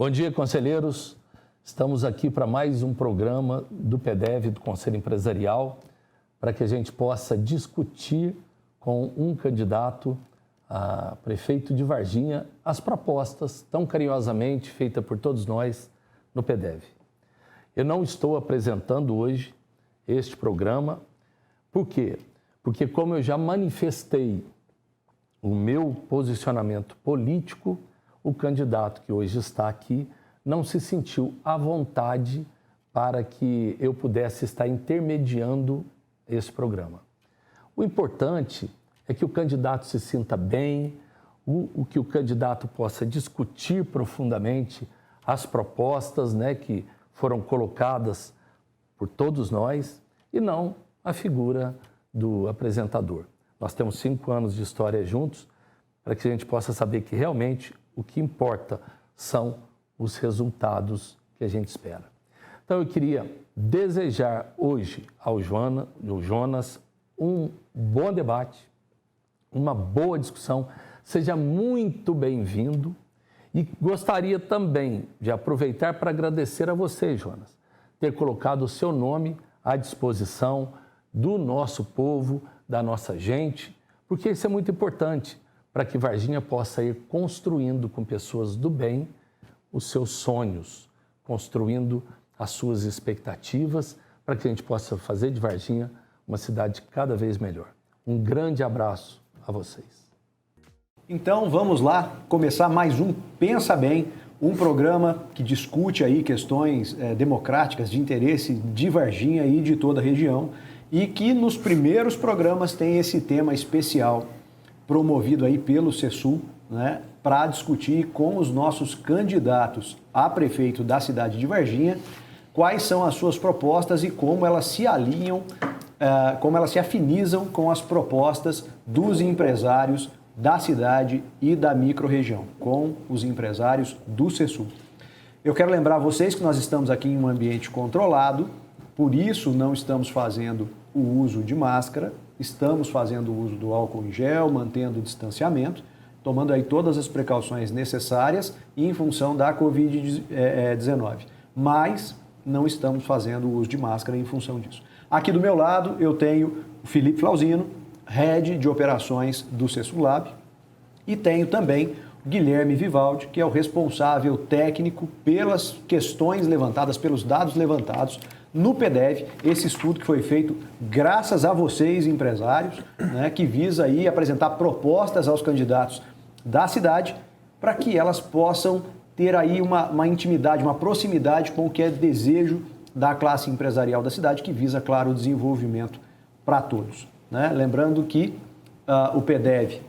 Bom dia, conselheiros. Estamos aqui para mais um programa do PDV, do Conselho Empresarial, para que a gente possa discutir com um candidato a prefeito de Varginha as propostas tão carinhosamente feitas por todos nós no PDV. Eu não estou apresentando hoje este programa, por quê? Porque como eu já manifestei o meu posicionamento político, o candidato que hoje está aqui não se sentiu à vontade para que eu pudesse estar intermediando esse programa. O importante é que o candidato se sinta bem, que o candidato possa discutir profundamente as propostas, que foram colocadas por todos nós e não a figura do apresentador. Nós temos 5 anos de história juntos para que a gente possa saber que realmente o que importa são os resultados que a gente espera. Então eu queria desejar hoje ao Jonas um bom debate, uma boa discussão, seja muito bem-vindo e gostaria também de aproveitar para agradecer a você, Jonas, ter colocado o seu nome à disposição do nosso povo, da nossa gente, porque isso é muito importante para que Varginha possa ir construindo com pessoas do bem os seus sonhos, construindo as suas expectativas para que a gente possa fazer de Varginha uma cidade cada vez melhor. Um grande abraço a vocês. Então vamos lá começar mais um Pensa Bem, um programa que discute aí questões democráticas de interesse de Varginha e de toda a região e que nos primeiros programas tem esse tema especial promovido aí pelo CESUL, para discutir com os nossos candidatos a prefeito da cidade de Varginha quais são as suas propostas e como elas se alinham, como elas se afinizam com as propostas dos empresários da cidade e da microrregião, com os empresários do CESUL. Eu quero lembrar a vocês que nós estamos aqui em um ambiente controlado, por isso não estamos fazendo o uso de máscara, estamos fazendo o uso do álcool em gel, mantendo o distanciamento, tomando aí todas as precauções necessárias em função da Covid-19. Mas não estamos fazendo o uso de máscara em função disso. Aqui do meu lado eu tenho o Felipe Flauzino, Head de Operações do CESULAB, e tenho também o Guilherme Vivaldi, que é o responsável técnico pelas questões levantadas, pelos dados levantados no PDV, esse estudo que foi feito graças a vocês, empresários, que visa aí apresentar propostas aos candidatos da cidade para que elas possam ter aí uma intimidade, uma proximidade com o que é desejo da classe empresarial da cidade, que visa, claro, o desenvolvimento para todos. Lembrando que o PDV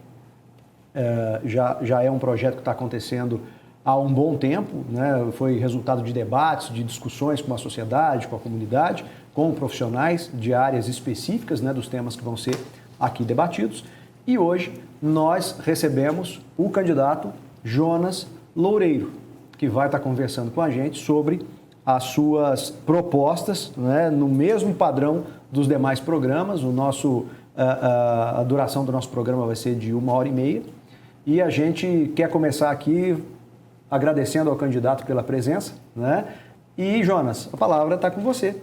já é um projeto que está acontecendo há um bom tempo, foi resultado de debates, de discussões com a sociedade, com a comunidade, com profissionais de áreas específicas dos temas que vão ser aqui debatidos. E hoje nós recebemos o candidato Jonas Loureiro, que vai estar conversando com a gente sobre as suas propostas, no mesmo padrão dos demais programas. A duração do nosso programa vai ser de 1h30 e a gente quer começar aqui agradecendo ao candidato pela presença, E, Jonas, a palavra está com você.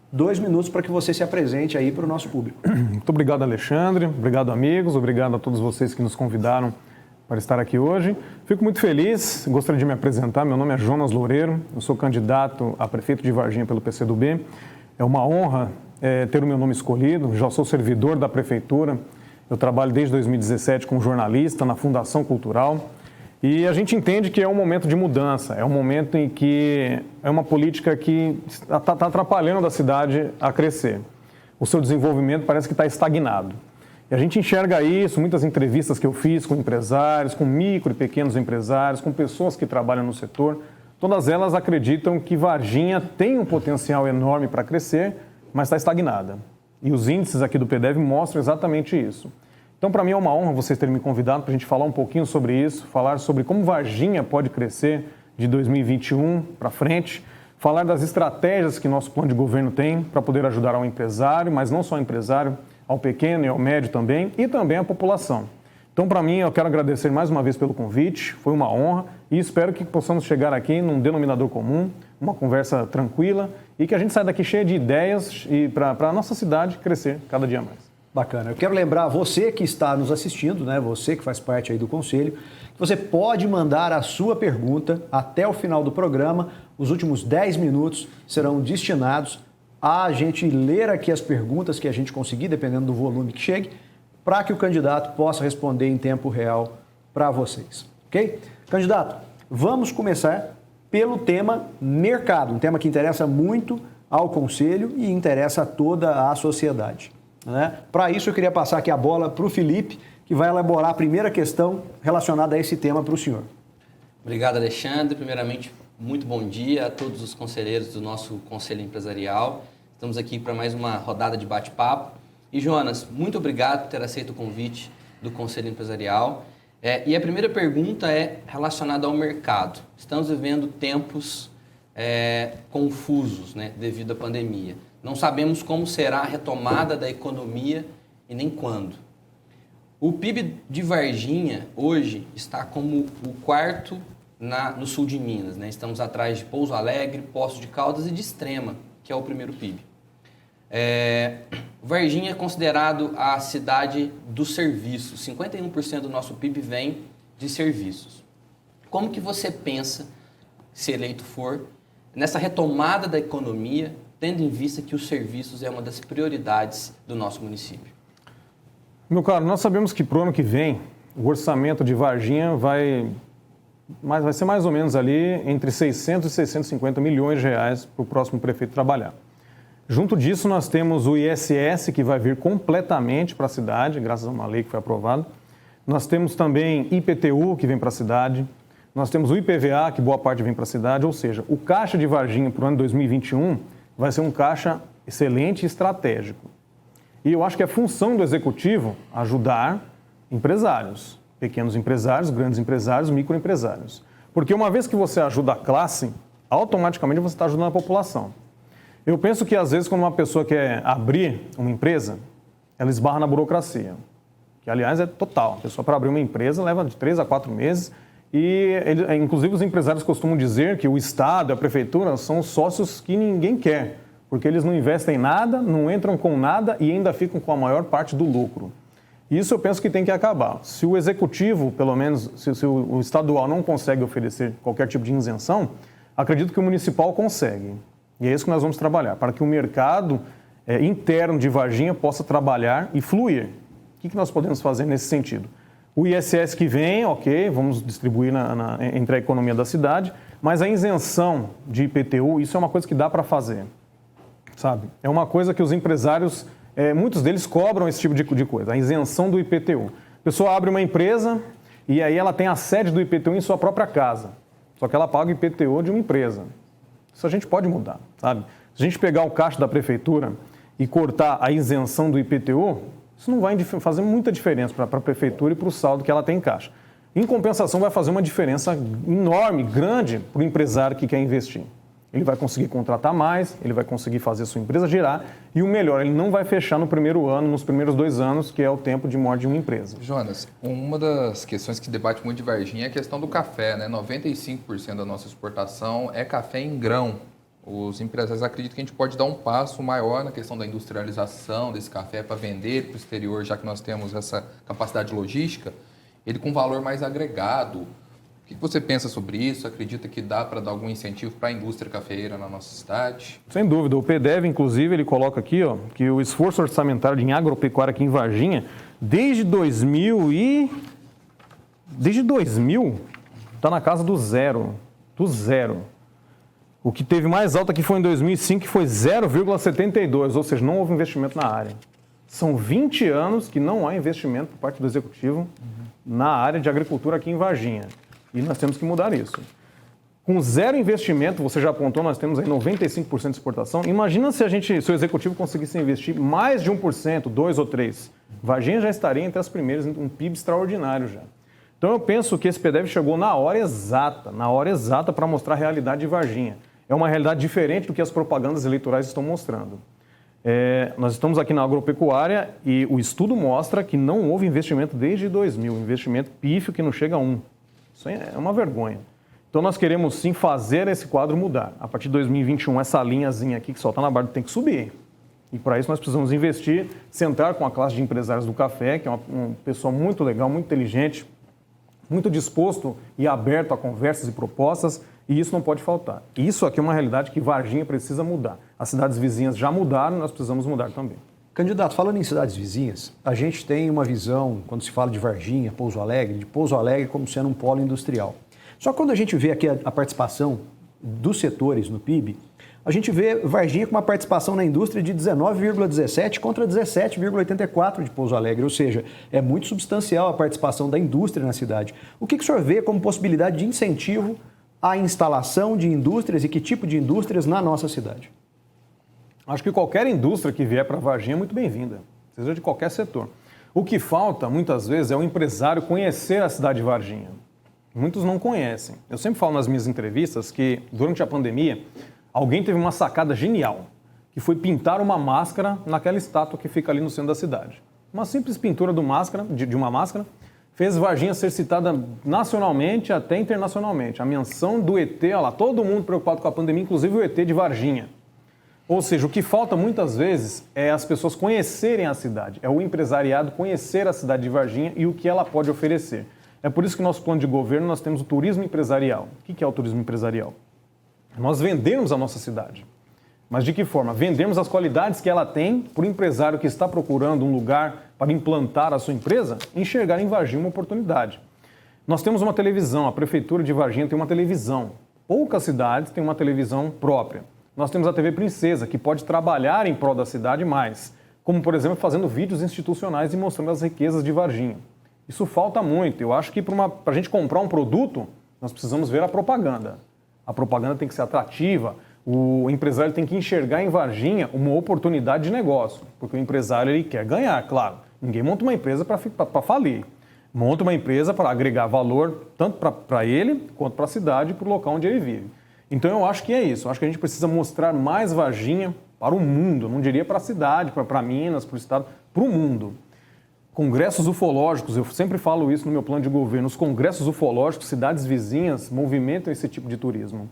2 minutos para que você se apresente aí para o nosso público. Muito obrigado, Alexandre. Obrigado, amigos. Obrigado a todos vocês que nos convidaram para estar aqui hoje. Fico muito feliz. Gostaria de me apresentar. Meu nome é Jonas Loureiro. Eu sou candidato a prefeito de Varginha pelo PCdoB. É uma honra ter o meu nome escolhido. Já sou servidor da prefeitura. Eu trabalho desde 2017 como jornalista na Fundação Cultural. E a gente entende que é um momento de mudança, é um momento em que é uma política que está atrapalhando a cidade a crescer. O seu desenvolvimento parece que está estagnado. E a gente enxerga isso, muitas entrevistas que eu fiz com empresários, com micro e pequenos empresários, com pessoas que trabalham no setor, todas elas acreditam que Varginha tem um potencial enorme para crescer, mas está estagnada. E os índices aqui do PDV mostram exatamente isso. Então, para mim é uma honra vocês terem me convidado para a gente falar um pouquinho sobre isso, falar sobre como Varginha pode crescer de 2021 para frente, falar das estratégias que nosso plano de governo tem para poder ajudar ao empresário, mas não só ao empresário, ao pequeno e ao médio também, e também à população. Então, para mim, eu quero agradecer mais uma vez pelo convite, foi uma honra e espero que possamos chegar aqui num denominador comum, uma conversa tranquila e que a gente saia daqui cheia de ideias e para a nossa cidade crescer cada dia mais. Bacana. Eu quero lembrar você que está nos assistindo, né, você que faz parte aí do Conselho, que você pode mandar a sua pergunta até o final do programa. Os últimos 10 minutos serão destinados a gente ler aqui as perguntas que a gente conseguir, dependendo do volume que chegue, para que o candidato possa responder em tempo real para vocês, ok? Candidato, vamos começar pelo tema mercado, um tema que interessa muito ao Conselho e interessa a toda a sociedade, né? Para isso, eu queria passar aqui a bola para o Felipe, que vai elaborar a primeira questão relacionada a esse tema para o senhor. Obrigado, Alexandre. Primeiramente, muito bom dia a todos os conselheiros do nosso Conselho Empresarial. Estamos aqui para mais uma rodada de bate-papo. E, Jonas, muito obrigado por ter aceito o convite do Conselho Empresarial. E a primeira pergunta é relacionada ao mercado. Estamos vivendo tempos confusos, né, devido à pandemia. Não sabemos como será a retomada da economia e nem quando. O PIB de Varginha hoje está como o quarto no sul de Minas, né? Estamos atrás de Pouso Alegre, Poços de Caldas e de Extrema, que é o primeiro PIB. Varginha é considerado a cidade dos serviços. 51% do nosso PIB vem de serviços. Como que você pensa, se eleito for, nessa retomada da economia, tendo em vista que os serviços é uma das prioridades do nosso município? Meu caro, nós sabemos que para o ano que vem, o orçamento de Varginha vai ser mais ou menos ali entre 600 e 650 milhões de reais para o próximo prefeito trabalhar. Junto disso, nós temos o ISS, que vai vir completamente para a cidade, graças a uma lei que foi aprovada. Nós temos também IPTU, que vem para a cidade. Nós temos o IPVA, que boa parte vem para a cidade. Ou seja, o caixa de Varginha para o ano 2021 vai ser um caixa excelente e estratégico. E eu acho que é função do Executivo ajudar empresários, pequenos empresários, grandes empresários, microempresários. Porque uma vez que você ajuda a classe, automaticamente você está ajudando a população. Eu penso que, às vezes, quando uma pessoa quer abrir uma empresa, ela esbarra na burocracia, que, aliás, é total. A pessoa, para abrir uma empresa, leva de 3 a 4 meses e, inclusive, os empresários costumam dizer que o Estado e a Prefeitura são sócios que ninguém quer, porque eles não investem em nada, não entram com nada e ainda ficam com a maior parte do lucro. Isso eu penso que tem que acabar. Se o Executivo, pelo menos, se o estadual não consegue oferecer qualquer tipo de isenção, acredito que o municipal consegue. E é isso que nós vamos trabalhar, para que o mercado interno de Varginha possa trabalhar e fluir. O que nós podemos fazer nesse sentido? O ISS que vem, ok, vamos distribuir entre a economia da cidade, mas a isenção de IPTU, isso é uma coisa que dá para fazer, sabe? É uma coisa que os empresários, muitos deles cobram esse tipo de coisa, a isenção do IPTU. A pessoa abre uma empresa e aí ela tem a sede do IPTU em sua própria casa, só que ela paga o IPTU de uma empresa. Isso a gente pode mudar, sabe? Se a gente pegar o caixa da prefeitura e cortar a isenção do IPTU, isso não vai fazer muita diferença para a prefeitura e para o saldo que ela tem em caixa. Em compensação, vai fazer uma diferença enorme, grande, para o empresário que quer investir. Ele vai conseguir contratar mais, ele vai conseguir fazer a sua empresa girar e o melhor, ele não vai fechar no primeiro ano, nos primeiros 2 anos, que é o tempo de morte de uma empresa. Jonas, uma das questões que debate muito de Varginha é a questão do café, né? 95% da nossa exportação é café em grão. Os empresários acreditam que a gente pode dar um passo maior na questão da industrialização desse café para vender para o exterior, já que nós temos essa capacidade logística, ele com valor mais agregado. O que você pensa sobre isso? Acredita que dá para dar algum incentivo para a indústria cafeeira na nossa cidade? Sem dúvida. O PDEV, inclusive, ele coloca aqui que o esforço orçamentário em agropecuária aqui em Varginha, desde 2000, está na casa do zero. Do zero. O que teve mais alto aqui foi em 2005, que foi 0,72, ou seja, não houve investimento na área. São 20 anos que não há investimento por parte do Executivo na área de agricultura aqui em Varginha. E nós temos que mudar isso. Com zero investimento, você já apontou, nós temos aí 95% de exportação. Imagina se o Executivo conseguisse investir mais de 1%, 2 ou 3%. Varginha já estaria entre as primeiras, um PIB extraordinário já. Então eu penso que esse PDEV chegou na hora exata para mostrar a realidade de Varginha. É uma realidade diferente do que as propagandas eleitorais estão mostrando. Nós estamos aqui na agropecuária e o estudo mostra que não houve investimento desde 2000, investimento pífio que não chega a 1. Isso é uma vergonha. Então nós queremos sim fazer esse quadro mudar. A partir de 2021, essa linhazinha aqui que só está na barra tem que subir. E para isso nós precisamos investir, sentar com a classe de empresários do café, que é um pessoal muito legal, muito inteligente, muito disposto e aberto a conversas e propostas, e isso não pode faltar. E isso aqui é uma realidade que Varginha precisa mudar. As cidades vizinhas já mudaram, nós precisamos mudar também. Candidato, falando em cidades vizinhas, a gente tem uma visão, quando se fala de Varginha, Pouso Alegre, de Pouso Alegre como sendo um polo industrial. Só que quando a gente vê aqui a participação dos setores no PIB, a gente vê Varginha com uma participação na indústria de 19,17 contra 17,84 de Pouso Alegre, ou seja, é muito substancial a participação da indústria na cidade. O que o senhor vê como possibilidade de incentivo à instalação de indústrias e que tipo de indústrias na nossa cidade? Acho que qualquer indústria que vier para Varginha é muito bem-vinda, seja de qualquer setor. O que falta, muitas vezes, é o empresário conhecer a cidade de Varginha. Muitos não conhecem. Eu sempre falo nas minhas entrevistas que, durante a pandemia, alguém teve uma sacada genial, que foi pintar uma máscara naquela estátua que fica ali no centro da cidade. Uma simples pintura de uma máscara fez Varginha ser citada nacionalmente até internacionalmente. A menção do ET, olha lá, todo mundo preocupado com a pandemia, inclusive o ET de Varginha. Ou seja, o que falta muitas vezes é as pessoas conhecerem a cidade, é o empresariado conhecer a cidade de Varginha e o que ela pode oferecer. É por isso que no nosso plano de governo nós temos o turismo empresarial. O que é o turismo empresarial? Nós vendemos a nossa cidade. Mas de que forma? Vendemos as qualidades que ela tem para o empresário que está procurando um lugar para implantar a sua empresa, enxergar em Varginha uma oportunidade. Nós temos uma televisão, a Prefeitura de Varginha tem uma televisão. Poucas cidades têm uma televisão própria. Nós temos a TV Princesa, que pode trabalhar em prol da cidade mais, como, por exemplo, fazendo vídeos institucionais e mostrando as riquezas de Varginha. Isso falta muito. Eu acho que para a gente comprar um produto, nós precisamos ver a propaganda. A propaganda tem que ser atrativa, o empresário tem que enxergar em Varginha uma oportunidade de negócio, porque o empresário ele quer ganhar, claro. Ninguém monta uma empresa para falir. Monta uma empresa para agregar valor tanto para ele quanto para a cidade e para o local onde ele vive. Então eu acho que é isso. Eu acho que a gente precisa mostrar mais Varginha para o mundo. Eu não diria para a cidade, para Minas, para o estado, para o mundo. Congressos ufológicos, eu sempre falo isso no meu plano de governo, os congressos ufológicos, cidades vizinhas, movimentam esse tipo de turismo,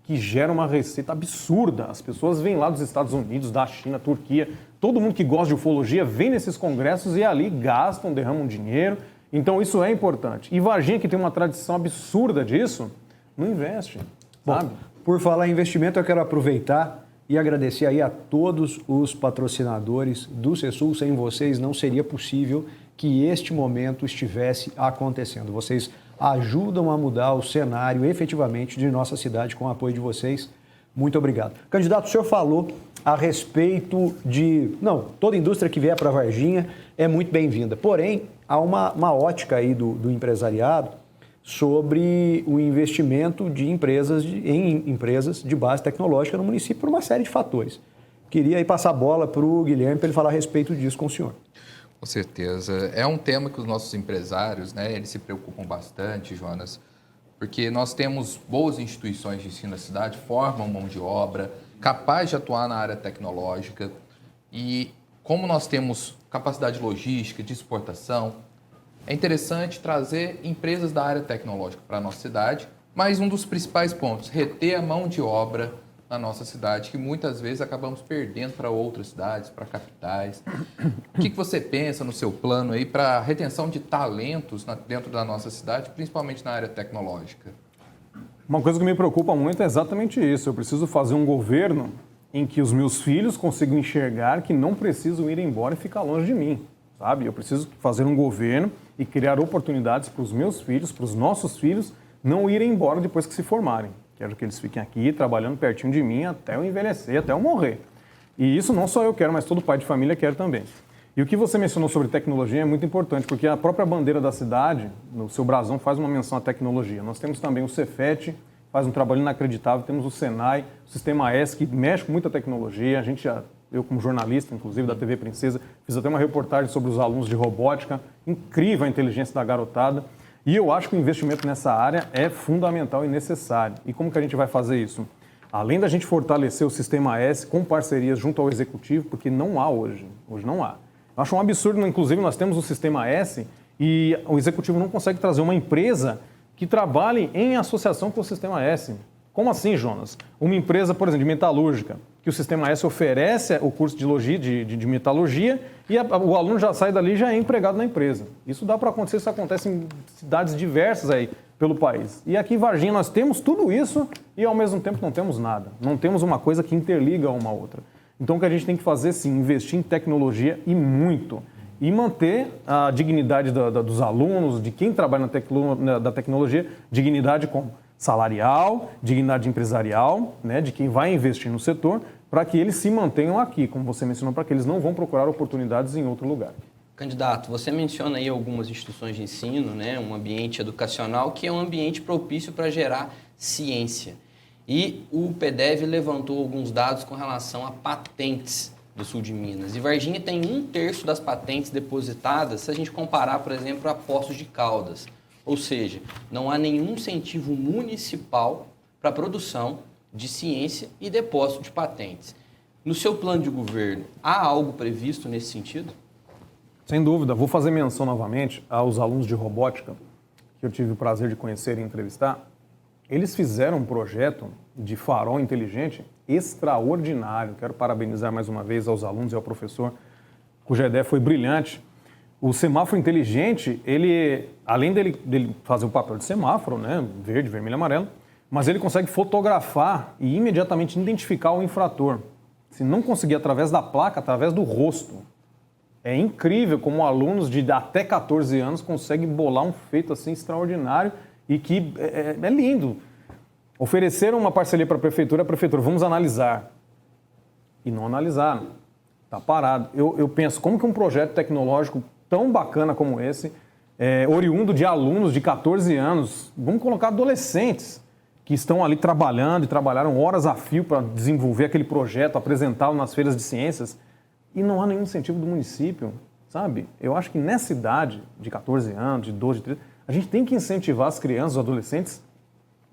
que gera uma receita absurda. As pessoas vêm lá dos Estados Unidos, da China, Turquia, todo mundo que gosta de ufologia vem nesses congressos e ali gastam, derramam dinheiro. Então isso é importante. E Varginha, que tem uma tradição absurda disso, não investe, sabe? Bom, por falar em investimento, eu quero aproveitar e agradecer aí a todos os patrocinadores do CESUL. Sem vocês não seria possível que este momento estivesse acontecendo. Vocês ajudam a mudar o cenário efetivamente de nossa cidade com o apoio de vocês. Muito obrigado. Candidato, o senhor falou a respeito de... Não, toda indústria que vier para Varginha é muito bem-vinda. Porém, há uma ótica aí do empresariado sobre o investimento em empresas de base tecnológica no município por uma série de fatores. Queria aí passar a bola para o Guilherme para ele falar a respeito disso com o senhor. Com certeza. É um tema que os nossos empresários, eles se preocupam bastante, Jonas, porque nós temos boas instituições de ensino na cidade, formam mão de obra, capaz de atuar na área tecnológica e como nós temos capacidade logística, de exportação, é interessante trazer empresas da área tecnológica para a nossa cidade, mas um dos principais pontos, reter a mão de obra na nossa cidade, que muitas vezes acabamos perdendo para outras cidades, para capitais. O que você pensa no seu plano aí para a retenção de talentos dentro da nossa cidade, principalmente na área tecnológica? Uma coisa que me preocupa muito é exatamente isso. Eu preciso fazer um governo em que os meus filhos consigam enxergar que não precisam ir embora e ficar longe de mim, sabe? Eu preciso fazer um governo e criar oportunidades para os meus filhos, para os nossos filhos, não irem embora depois que se formarem. Quero que eles fiquem aqui trabalhando pertinho de mim até eu envelhecer, até eu morrer. E isso não só eu quero, mas todo pai de família quer também. E o que você mencionou sobre tecnologia é muito importante, porque a própria bandeira da cidade, no seu brasão, faz uma menção à tecnologia. Nós temos também o Cefet, faz um trabalho inacreditável, temos o Senai, o Sistema S, que mexe com muita tecnologia. Eu como jornalista, inclusive, da TV Princesa, fiz até uma reportagem sobre os alunos de robótica, incrível a inteligência da garotada. E eu acho que o investimento nessa área é fundamental e necessário. E como que a gente vai fazer isso? além da gente fortalecer o Sistema S com parcerias junto ao Executivo, porque não há hoje não há. Eu acho um absurdo, inclusive nós temos o Sistema S e o Executivo não consegue trazer uma empresa que trabalhe em associação com o Sistema S. Como assim, Jonas? Uma empresa, por exemplo, de metalúrgica, que o Sistema S oferece o curso de metalurgia e o aluno já sai dali e já é empregado na empresa. Isso dá para acontecer, isso acontece em cidades diversas aí pelo país. E aqui em Varginha nós temos tudo isso e ao mesmo tempo não temos nada. Não temos uma coisa que interliga uma a outra. Então o que a gente tem que fazer, sim, investir em tecnologia e muito. E manter a dignidade dos alunos, de quem trabalha da tecnologia, dignidade como salarial, dignidade empresarial, né, de quem vai investir no setor, para que eles se mantenham aqui, como você mencionou, para que eles não vão procurar oportunidades em outro lugar. Candidato, você menciona aí algumas instituições de ensino, né, um ambiente educacional que é um ambiente propício para gerar ciência. E o PDV levantou alguns dados com relação a patentes do sul de Minas. E Varginha tem 1/3 das patentes depositadas se a gente comparar, por exemplo, a Poços de Caldas. Ou seja, não há nenhum incentivo municipal para a produção de ciência e depósito de patentes. No seu plano de governo, há algo previsto nesse sentido? Sem dúvida. Vou fazer menção novamente aos alunos de robótica, que eu tive o prazer de conhecer e entrevistar. Eles fizeram um projeto de farol inteligente extraordinário. Quero parabenizar mais uma vez aos alunos e ao professor, cuja ideia foi brilhante. O semáforo inteligente, ele, além dele fazer o papel de semáforo, né, verde, vermelho e amarelo, mas ele consegue fotografar e imediatamente identificar o infrator. Se não conseguir através da placa, através do rosto. É incrível como alunos de até 14 anos conseguem bolar um feito assim extraordinário e que é lindo. Ofereceram uma parceria para a prefeitura, vamos analisar. E não analisaram. Está parado. Eu penso, como que um projeto tecnológico tão bacana como esse, oriundo de alunos de 14 anos, vamos colocar adolescentes que estão ali trabalhando e trabalharam horas a fio para desenvolver aquele projeto, apresentá-lo nas feiras de ciências, e não há nenhum incentivo do município, sabe? Eu acho que nessa idade de 14 anos, de 12, de 13, a gente tem que incentivar as crianças, os adolescentes,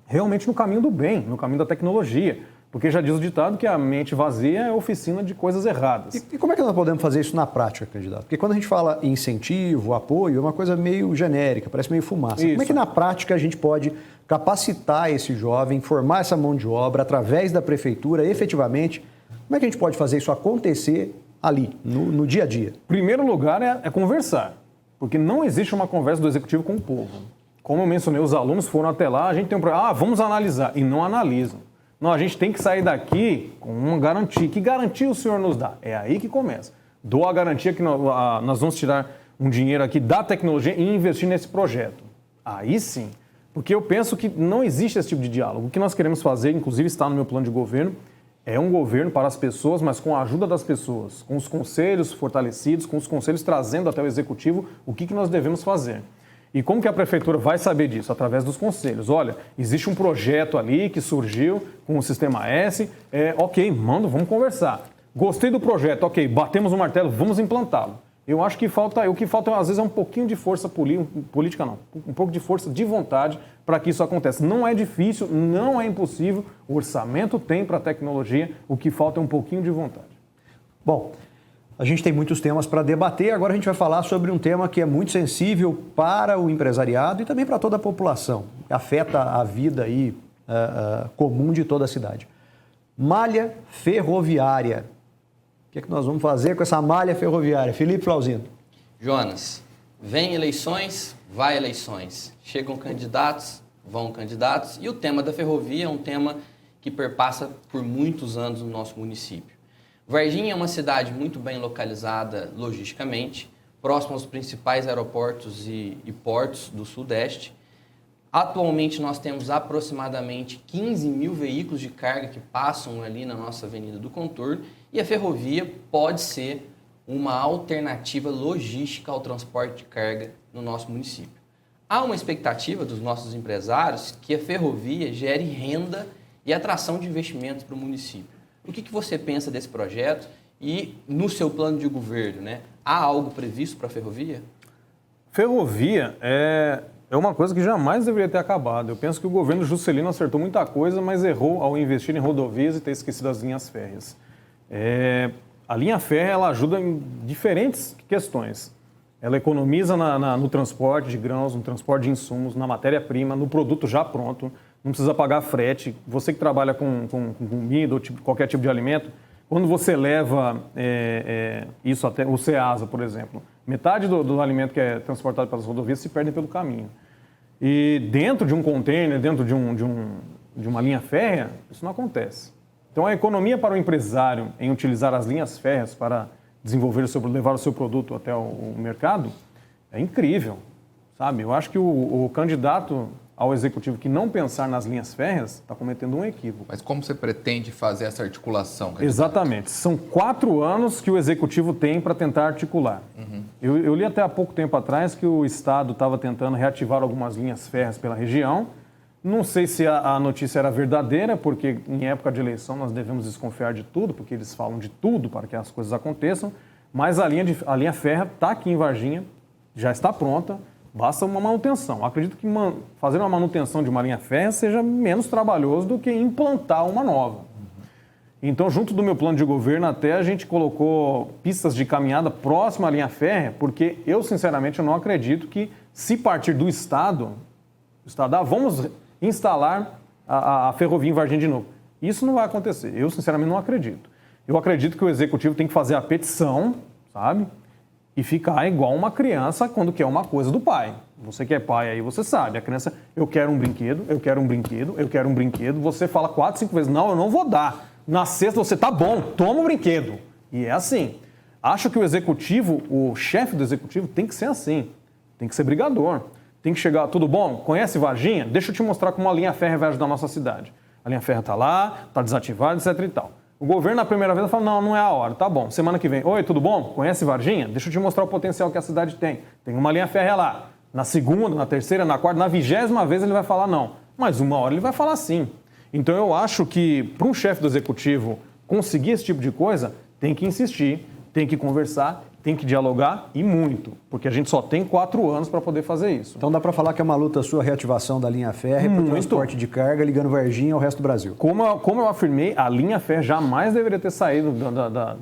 realmente no caminho do bem, no caminho da tecnologia. Porque já diz o ditado que a mente vazia é oficina de coisas erradas. E como é que nós podemos fazer isso na prática, candidato? Porque quando a gente fala em incentivo, apoio, é uma coisa meio genérica, parece meio fumaça. Isso. Como é que na prática a gente pode capacitar esse jovem, formar essa mão de obra através da prefeitura, efetivamente? Como é que a gente pode fazer isso acontecer ali, no dia a dia? Primeiro lugar é conversar, porque não existe uma conversa do executivo com o povo. Como eu mencionei, os alunos foram até lá, a gente tem um problema, vamos analisar, e não analisam. Não, a gente tem que sair daqui com uma garantia. Que garantia o senhor nos dá? É aí que começa. Dou a garantia que nós vamos tirar um dinheiro aqui da tecnologia e investir nesse projeto. Aí sim, porque eu penso que não existe esse tipo de diálogo. O que nós queremos fazer, inclusive está no meu plano de governo, é um governo para as pessoas, mas com a ajuda das pessoas, com os conselhos fortalecidos, com os conselhos trazendo até o executivo o que nós devemos fazer. E como que a prefeitura vai saber disso? Através dos conselhos. Olha, existe um projeto ali que surgiu com o Sistema S, ok, vamos conversar. Gostei do projeto, ok, batemos o martelo, vamos implantá-lo. Eu acho que o que falta às vezes é um pouquinho de força política, não, um pouco de força de vontade para que isso aconteça. Não é difícil, não é impossível, o orçamento tem para a tecnologia, o que falta é um pouquinho de vontade. Bom, a gente tem muitos temas para debater, agora a gente vai falar sobre um tema que é muito sensível para o empresariado e também para toda a população, afeta a vida aí, comum de toda a cidade. Malha ferroviária. O que nós vamos fazer com essa malha ferroviária? Felipe Flauzino. Jonas, vem eleições, vai eleições. Chegam candidatos, vão candidatos. E o tema da ferrovia é um tema que perpassa por muitos anos no nosso município. Varginha é uma cidade muito bem localizada logisticamente, próxima aos principais aeroportos e portos do Sudeste. Atualmente nós temos aproximadamente 15 mil veículos de carga que passam ali na nossa Avenida do Contorno e a ferrovia pode ser uma alternativa logística ao transporte de carga no nosso município. Há uma expectativa dos nossos empresários que a ferrovia gere renda e atração de investimentos para o município. O que você pensa desse projeto e no seu plano de governo, né? Há algo previsto para a ferrovia? Ferrovia é uma coisa que jamais deveria ter acabado. Eu penso que o governo Juscelino acertou muita coisa, mas errou ao investir em rodovias e ter esquecido as linhas férreas. A linha férrea ela ajuda em diferentes questões. Ela economiza no transporte de grãos, no transporte de insumos, na matéria-prima, no produto já pronto. Não precisa pagar frete. Você que trabalha com comida ou qualquer tipo de alimento, quando você leva isso até o Ceasa, por exemplo, metade do alimento que é transportado pelas rodovias se perde pelo caminho. E dentro de um container, dentro de uma linha férrea, isso não acontece. Então a economia para o empresário em utilizar as linhas férreas para levar o seu produto até o mercado é incrível, sabe? Eu acho que o candidato ao executivo que não pensar nas linhas férreas está cometendo um equívoco. Mas como você pretende fazer essa articulação? Exatamente. São 4 anos que o executivo tem para tentar articular. Eu li até há pouco tempo atrás que o Estado estava tentando reativar algumas linhas férreas pela região. Não sei se a notícia era verdadeira, porque em época de eleição nós devemos desconfiar de tudo, porque eles falam de tudo para que as coisas aconteçam, mas a linha férrea está aqui em Varginha, já está pronta, basta uma manutenção. Acredito que fazer uma manutenção de uma linha férrea seja menos trabalhoso do que implantar uma nova. Então, junto do meu plano de governo, até a gente colocou pistas de caminhada próxima à linha férrea, porque eu, sinceramente, não acredito que, se partir do Estado, vamos instalar a ferrovia em Varginha de novo. Isso não vai acontecer. Eu, sinceramente, não acredito. Eu acredito que o executivo tem que fazer a petição, sabe? E ficar igual uma criança quando quer uma coisa do pai. Você que é pai aí, você sabe. A criança, eu quero um brinquedo, eu quero um brinquedo, eu quero um brinquedo. Você fala 4, 5 vezes, não, eu não vou dar. Na sexta você, tá bom, toma o brinquedo. E é assim. Acho que o executivo, o chefe do executivo tem que ser assim. Tem que ser brigador. Tem que chegar, tudo bom? Conhece Varginha? Deixa eu te mostrar como a linha férrea vai ajudar a nossa cidade. A linha férrea está lá, está desativada, etc e tal. O governo, na primeira vez, fala, não é a hora, tá bom. Semana que vem, oi, tudo bom? Conhece Varginha? Deixa eu te mostrar o potencial que a cidade tem. Tem uma linha férrea lá. Na segunda, na terceira, na quarta, na 20ª vez ele vai falar não. Mas uma hora ele vai falar sim. Então eu acho que para um chefe do executivo conseguir esse tipo de coisa, tem que insistir, tem que conversar, tem que dialogar e muito, porque a gente só tem 4 anos para poder fazer isso. Então dá para falar que é uma luta sua, a reativação da linha férrea para o transporte de carga ligando Varginha ao resto do Brasil. Como eu afirmei, a linha férrea jamais deveria ter saído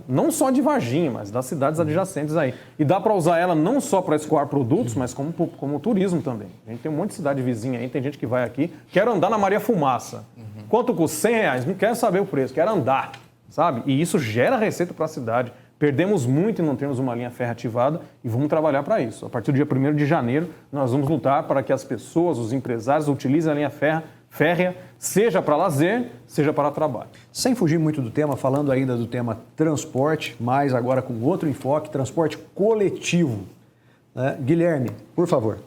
não só de Varginha, mas das cidades adjacentes aí. E dá para usar ela não só para escoar produtos, mas como turismo também. A gente tem um monte de cidade vizinha aí, tem gente que vai aqui, quer andar na Maria Fumaça. Quanto custa? R$100? Não quero saber o preço, quero andar, sabe? E isso gera receita para a cidade. Perdemos muito em não termos uma linha férrea ativada e vamos trabalhar para isso. A partir do dia 1º de janeiro, nós vamos lutar para que as pessoas, os empresários, utilizem a linha férrea, seja para lazer, seja para trabalho. Sem fugir muito do tema, falando ainda do tema transporte, mas agora com outro enfoque, transporte coletivo. Guilherme, por favor.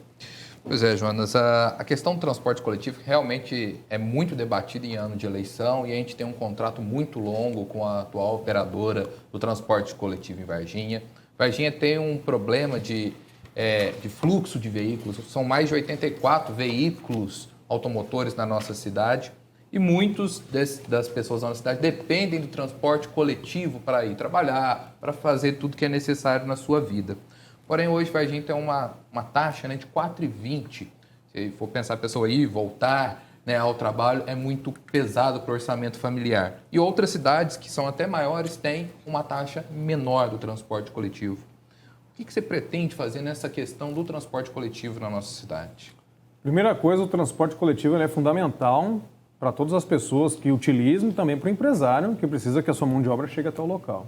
Pois é, Jonas, a questão do transporte coletivo realmente é muito debatida em ano de eleição e a gente tem um contrato muito longo com a atual operadora do transporte coletivo em Varginha. Varginha tem um problema de fluxo de veículos, são mais de 84 veículos automotores na nossa cidade e muitos das pessoas na nossa cidade dependem do transporte coletivo para ir trabalhar, para fazer tudo que é necessário na sua vida. Porém, hoje Varginha tem uma taxa de R$ 4,20. Se for pensar a pessoa ir e voltar ao trabalho, é muito pesado para o orçamento familiar. E outras cidades, que são até maiores, têm uma taxa menor do transporte coletivo. O que você pretende fazer nessa questão do transporte coletivo na nossa cidade? Primeira coisa, o transporte coletivo é fundamental para todas as pessoas que utilizam e também para o empresário, que precisa que a sua mão de obra chegue até o local.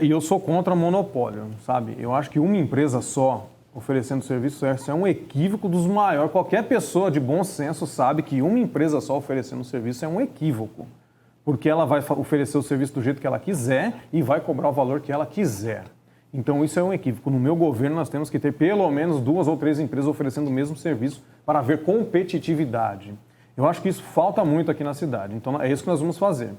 E eu sou contra monopólio, sabe? Eu acho que uma empresa só oferecendo serviço é um equívoco dos maiores. Qualquer pessoa de bom senso sabe que uma empresa só oferecendo serviço é um equívoco, porque ela vai oferecer o serviço do jeito que ela quiser e vai cobrar o valor que ela quiser. Então isso é um equívoco. No meu governo nós temos que ter pelo menos 2 ou 3 empresas oferecendo o mesmo serviço para haver competitividade. Eu acho que isso falta muito aqui na cidade, então é isso que nós vamos fazer.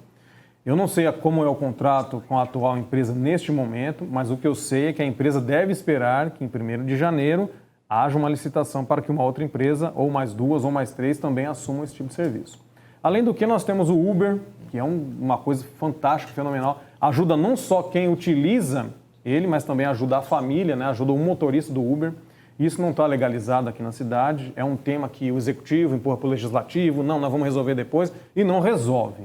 Eu não sei como é o contrato com a atual empresa neste momento, mas o que eu sei é que a empresa deve esperar que em 1º de janeiro haja uma licitação para que uma outra empresa, ou mais 2 ou mais 3, também assumam esse tipo de serviço. Além do que, nós temos o Uber, que é uma coisa fantástica, fenomenal. Ajuda não só quem utiliza ele, mas também ajuda a família, ajuda o motorista do Uber. Isso não está legalizado aqui na cidade, é um tema que o executivo empurra para o legislativo, não, nós vamos resolver depois, e não resolve.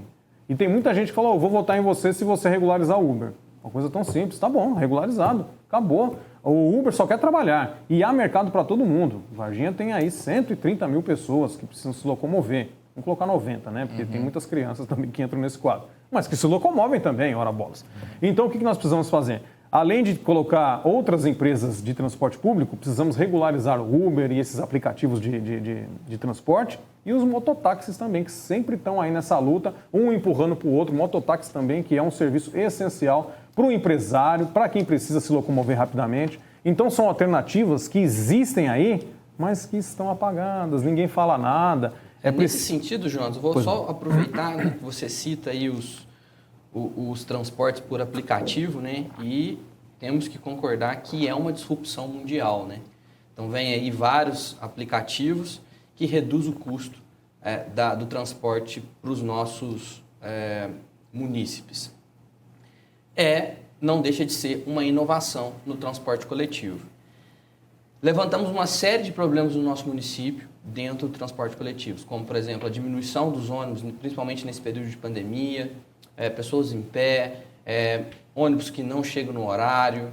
E tem muita gente que fala, vou votar em você se você regularizar o Uber. Uma coisa tão simples, tá bom, regularizado, acabou. O Uber só quer trabalhar e há mercado para todo mundo. Varginha tem aí 130 mil pessoas que precisam se locomover. Vamos colocar 90, né? Porque tem muitas crianças também que entram nesse quadro. Mas que se locomovem também, ora bolas. Então, o que nós precisamos fazer? Além de colocar outras empresas de transporte público, precisamos regularizar o Uber e esses aplicativos de transporte e os mototáxis também, que sempre estão aí nessa luta, um empurrando para o outro. Mototáxi também, que é um serviço essencial para o empresário, para quem precisa se locomover rapidamente. Então, são alternativas que existem aí, mas que estão apagadas, ninguém fala nada. Nesse sentido, Jonas, eu vou só aproveitar, né, que você cita aí os transportes por aplicativo, né? E temos que concordar que é uma disrupção mundial, né? Então, vem aí vários aplicativos que reduzem o custo do transporte para os nossos munícipes. Não deixa de ser uma inovação no transporte coletivo. Levantamos uma série de problemas no nosso município dentro do transporte coletivo, como, por exemplo, a diminuição dos ônibus, principalmente nesse período de pandemia, pessoas em pé, ônibus que não chegam no horário.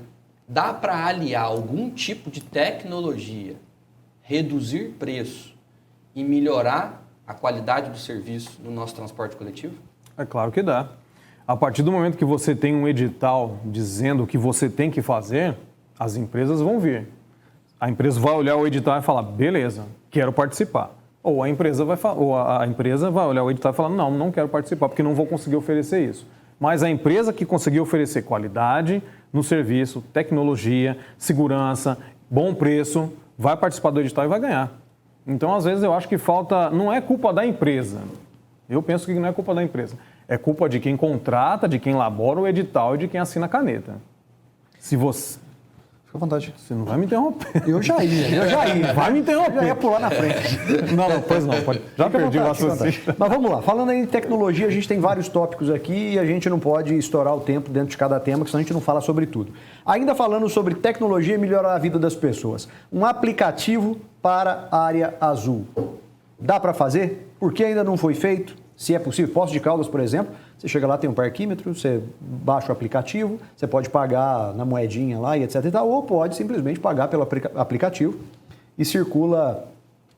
Dá para aliar algum tipo de tecnologia, reduzir preço e melhorar a qualidade do serviço no nosso transporte coletivo? É claro que dá. A partir do momento que você tem um edital dizendo o que você tem que fazer, as empresas vão vir. A empresa vai olhar o edital e falar, beleza, quero participar. Ou a empresa vai olhar o edital e falar, não quero participar, porque não vou conseguir oferecer isso. Mas a empresa que conseguir oferecer qualidade no serviço, tecnologia, segurança, bom preço, vai participar do edital e vai ganhar. Então, às vezes, eu acho que falta... Não é culpa da empresa. Eu penso que não é culpa da empresa. É culpa de quem contrata, de quem elabora o edital e de quem assina a caneta. Se você... Fica à vontade. Você não vai me interromper. Eu já ia. Vai me interromper. Eu já ia pular na frente. Não, pois não. Pode. Já perdi o raciocínio. Mas vamos lá. Falando aí em tecnologia, a gente tem vários tópicos aqui e a gente não pode estourar o tempo dentro de cada tema, porque senão a gente não fala sobre tudo. Ainda falando sobre tecnologia e melhorar a vida das pessoas. Um aplicativo para a área azul. Dá para fazer? Por que ainda não foi feito? Se é possível, Poços de Caldas, por exemplo, você chega lá, tem um parquímetro, você baixa o aplicativo, você pode pagar na moedinha lá e etc e tal, ou pode simplesmente pagar pelo aplicativo e circula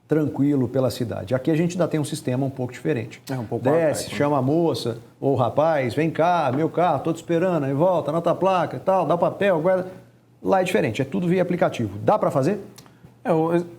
tranquilo pela cidade. Aqui a gente ainda tem um sistema um pouco diferente. É um pouco desce, arcaico, chama a moça ou o rapaz, vem cá, meu carro, tô te esperando, aí volta, anota a placa e tal, dá o papel, guarda. Lá é diferente, é tudo via aplicativo. Dá para fazer?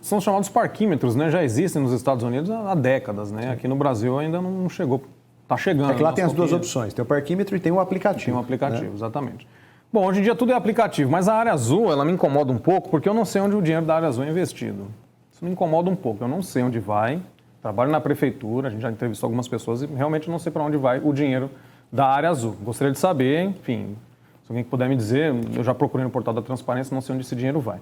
São chamados parquímetros, né? Já existem nos Estados Unidos há décadas, né? Aqui no Brasil ainda não chegou. Está chegando. É que lá tem as duas opções, tem o parquímetro e tem o aplicativo. Tem um aplicativo, né? Exatamente. Bom, hoje em dia tudo é aplicativo, mas a área azul, ela me incomoda um pouco, porque eu não sei onde o dinheiro da área azul é investido. Isso me incomoda um pouco, eu não sei onde vai. Trabalho na prefeitura, a gente já entrevistou algumas pessoas e realmente não sei para onde vai o dinheiro da área azul. Gostaria de saber, enfim, se alguém puder me dizer, eu já procurei no portal da transparência, não sei onde esse dinheiro vai.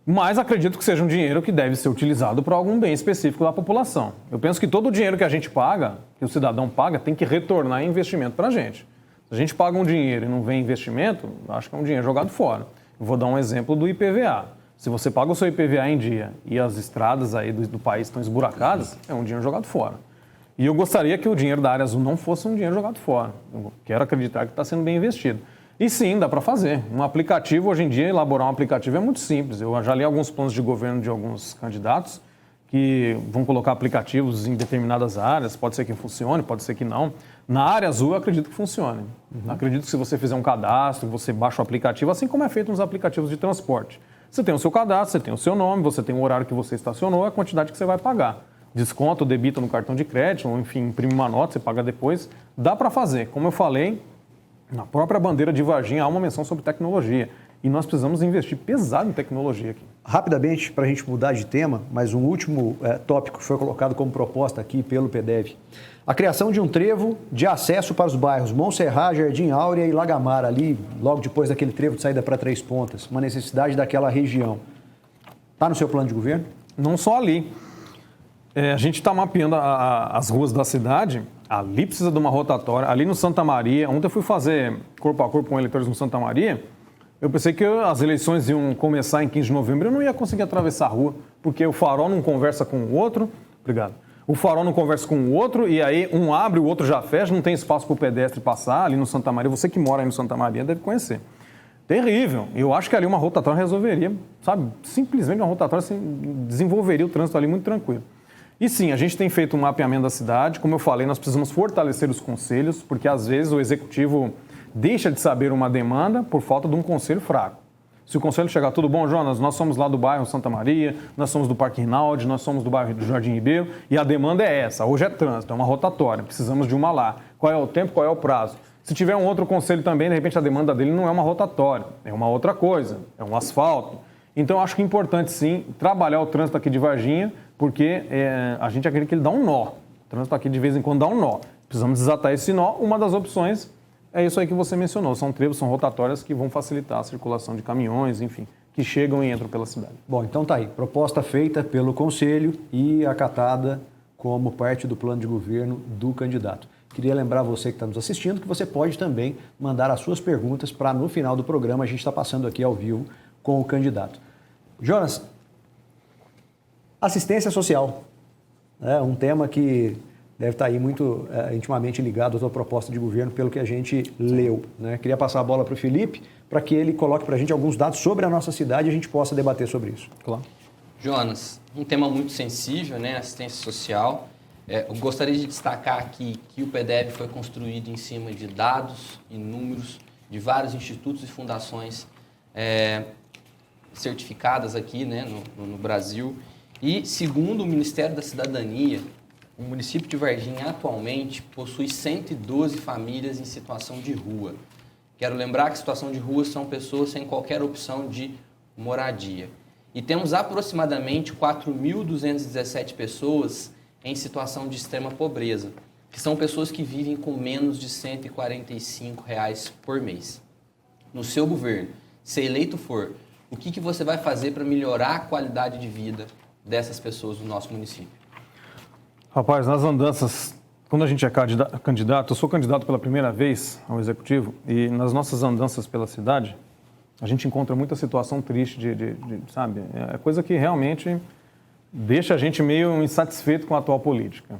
Mas acredito que seja um dinheiro que deve ser utilizado para algum bem específico da população. Eu penso que todo o dinheiro que a gente paga, que o cidadão paga, tem que retornar em investimento para a gente. Se a gente paga um dinheiro e não vem investimento, acho que é um dinheiro jogado fora. Eu vou dar um exemplo do IPVA. Se você paga o seu IPVA em dia e as estradas aí do país estão esburacadas, é um dinheiro jogado fora. E eu gostaria que o dinheiro da área azul não fosse um dinheiro jogado fora. Eu quero acreditar que está sendo bem investido. E sim, dá para fazer. Um aplicativo, hoje em dia, elaborar um aplicativo é muito simples. Eu já li alguns planos de governo de alguns candidatos que vão colocar aplicativos em determinadas áreas. Pode ser que funcione, pode ser que não. Na área azul, eu acredito que funcione. Acredito que se você fizer um cadastro, você baixa o aplicativo, assim como é feito nos aplicativos de transporte. Você tem o seu cadastro, você tem o seu nome, você tem o horário que você estacionou, a quantidade que você vai pagar. Desconto, débito no cartão de crédito, ou enfim, imprime uma nota, você paga depois. Dá para fazer. Como eu falei, na própria bandeira de Varginha há uma menção sobre tecnologia e nós precisamos investir pesado em tecnologia aqui. Rapidamente, para a gente mudar de tema, mas um último tópico que foi colocado como proposta aqui pelo PDEV. A criação de um trevo de acesso para os bairros Montserrat, Jardim Áurea e Lagamar, ali logo depois daquele trevo de saída para Três Pontas, uma necessidade daquela região. Está no seu plano de governo? Não só ali. A gente está mapeando as ruas da cidade. Ali precisa de uma rotatória. Ali no Santa Maria, ontem eu fui fazer corpo a corpo com eleitores no Santa Maria, Eu pensei que as eleições iam começar em 15 de novembro, eu não ia conseguir atravessar a rua, porque o farol não conversa com o outro. Obrigado. O farol não conversa com o outro e aí um abre, o outro já fecha, não tem espaço para o pedestre passar ali no Santa Maria. Você que mora aí no Santa Maria deve conhecer. Terrível. Eu acho que ali uma rotatória resolveria, sabe? Simplesmente uma rotatória assim, desenvolveria o trânsito ali muito tranquilo. E sim, a gente tem feito um mapeamento da cidade. Como eu falei, nós precisamos fortalecer os conselhos, porque às vezes o executivo deixa de saber uma demanda por falta de um conselho fraco. Se o conselho chegar, tudo bom, Jonas, nós somos lá do bairro Santa Maria, nós somos do Parque Rinaldi, nós somos do bairro do Jardim Ribeiro, e a demanda é essa, hoje é trânsito, é uma rotatória, precisamos de uma lá. Qual é o tempo, qual é o prazo? Se tiver um outro conselho também, de repente a demanda dele não é uma rotatória, é uma outra coisa, é um asfalto. Então, eu acho que é importante, sim, trabalhar o trânsito aqui de Varginha, porque a gente acredita que ele dá um nó. O trânsito aqui, de vez em quando, dá um nó. Precisamos desatar esse nó. Uma das opções é isso aí que você mencionou. São trevos, são rotatórias que vão facilitar a circulação de caminhões, enfim, que chegam e entram pela cidade. Bom, então tá aí. Proposta feita pelo Conselho e acatada como parte do plano de governo do candidato. Queria lembrar você que está nos assistindo que você pode também mandar as suas perguntas para no final do programa a gente está passando aqui ao vivo com o candidato. Jonas, assistência social, é um tema que deve estar aí muito intimamente ligado à sua proposta de governo, pelo que a gente leu, né? Queria passar a bola para o Felipe, para que ele coloque para a gente alguns dados sobre a nossa cidade e a gente possa debater sobre isso. Claro. Jonas, um tema muito sensível, né? Assistência social. Eu gostaria de destacar aqui que o PDV foi construído em cima de dados e números de vários institutos e fundações certificadas aqui, né, no Brasil. E, segundo o Ministério da Cidadania, o município de Varginha atualmente possui 112 famílias em situação de rua. Quero lembrar que situação de rua são pessoas sem qualquer opção de moradia. E temos aproximadamente 4.217 pessoas em situação de extrema pobreza, que são pessoas que vivem com menos de R$ 145 por mês. No seu governo, se eleito for, o que você vai fazer para melhorar a qualidade de vida dessas pessoas do nosso município? Rapaz, nas andanças, quando a gente é candidato, eu sou candidato pela primeira vez ao Executivo, e nas nossas andanças pela cidade, a gente encontra muita situação triste sabe? É coisa que realmente deixa a gente meio insatisfeito com a atual política.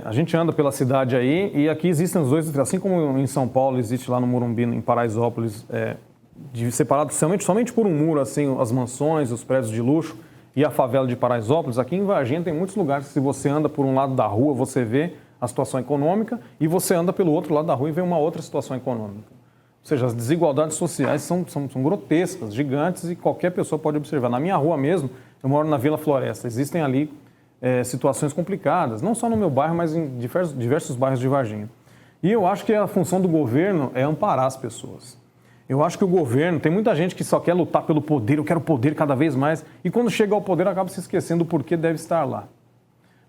A gente anda pela cidade aí e aqui existem os dois, assim como em São Paulo existe lá no Morumbi, em Paraisópolis, separado somente por um muro, assim, as mansões, os prédios de luxo e a favela de Paraisópolis. Aqui em Varginha tem muitos lugares que se você anda por um lado da rua, você vê a situação econômica e você anda pelo outro lado da rua e vê uma outra situação econômica. Ou seja, as desigualdades sociais são grotescas, gigantes e qualquer pessoa pode observar. Na minha rua mesmo, eu moro na Vila Floresta, existem ali situações complicadas, não só no meu bairro, mas em diversos bairros de Varginha. E eu acho que a função do governo é amparar as pessoas. Eu acho que o governo, tem muita gente que só quer lutar pelo poder, eu quero poder cada vez mais, e quando chega ao poder acaba se esquecendo do porquê deve estar lá.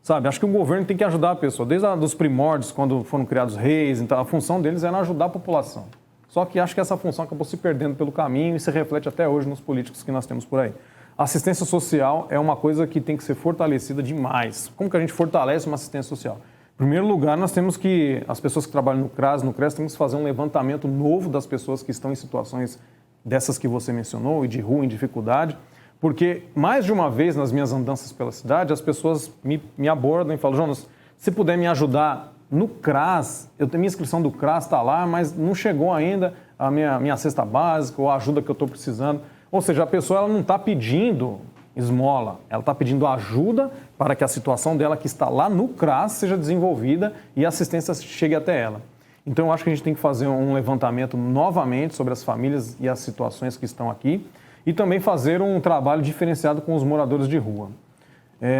Sabe, acho que o governo tem que ajudar a pessoa, desde os primórdios, quando foram criados reis, então a função deles era ajudar a população. Só que acho que essa função acabou se perdendo pelo caminho e se reflete até hoje nos políticos que nós temos por aí. A assistência social é uma coisa que tem que ser fortalecida demais. Como que a gente fortalece uma assistência social? Em primeiro lugar, nós temos que, as pessoas que trabalham no CRAS, no CRES, temos que fazer um levantamento novo das pessoas que estão em situações dessas que você mencionou, e de rua, em dificuldade, porque mais de uma vez nas minhas andanças pela cidade, as pessoas me abordam e falam, Jonas, se puder me ajudar no CRAS, minha inscrição do CRAS está lá, mas não chegou ainda a minha cesta básica ou a ajuda que eu estou precisando. Ou seja, a pessoa ela não está pedindo esmola, ela está pedindo ajuda para que a situação dela que está lá no CRAS seja desenvolvida e a assistência chegue até ela. Então, eu acho que a gente tem que fazer um levantamento novamente sobre as famílias e as situações que estão aqui e também fazer um trabalho diferenciado com os moradores de rua.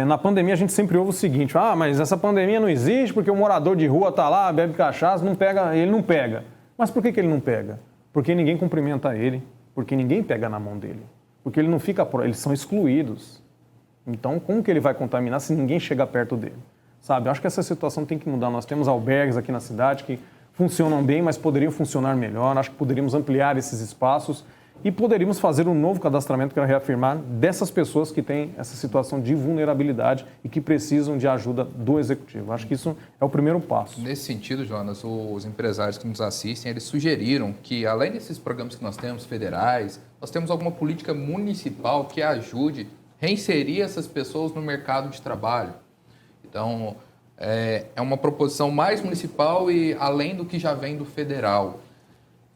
Na pandemia, a gente sempre ouve o seguinte, mas essa pandemia não existe porque o morador de rua está lá, bebe cachaça, ele não pega. Mas por que ele não pega? Porque ninguém cumprimenta ele, porque ninguém pega na mão dele. Porque ele não fica, eles são excluídos. Então, como que ele vai contaminar se ninguém chega perto dele? Sabe, eu acho que essa situação tem que mudar. Nós temos albergues aqui na cidade que funcionam bem, mas poderiam funcionar melhor. Acho que poderíamos ampliar esses espaços e poderíamos fazer um novo cadastramento para reafirmar dessas pessoas que têm essa situação de vulnerabilidade e que precisam de ajuda do executivo. Acho que isso é o primeiro passo. Nesse sentido, Jonas, os empresários que nos assistem, eles sugeriram que, além desses programas que nós temos federais, nós temos alguma política municipal que ajude a reinserir essas pessoas no mercado de trabalho. Então, é uma proposição mais municipal e além do que já vem do federal.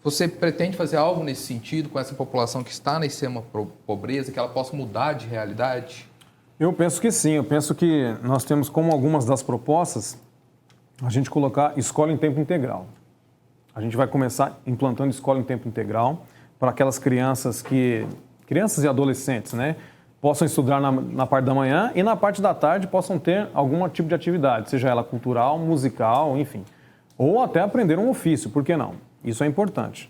Você pretende fazer algo nesse sentido com essa população que está na extrema pobreza, que ela possa mudar de realidade? Eu penso que sim. Eu penso que nós temos como algumas das propostas a gente colocar escola em tempo integral. A gente vai começar implantando escola em tempo integral para aquelas crianças e adolescentes, né, possam estudar na parte da manhã e na parte da tarde possam ter algum tipo de atividade, seja ela cultural, musical, enfim. Ou até aprender um ofício, por que não? Isso é importante.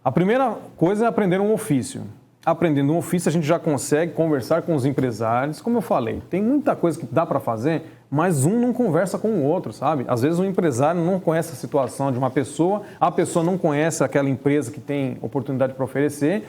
A primeira coisa é aprender um ofício. Aprendendo um ofício, a gente já consegue conversar com os empresários. Como eu falei, tem muita coisa que dá para fazer, mas um não conversa com o outro, sabe? Às vezes o empresário não conhece a situação de uma pessoa, a pessoa não conhece aquela empresa que tem oportunidade para oferecer,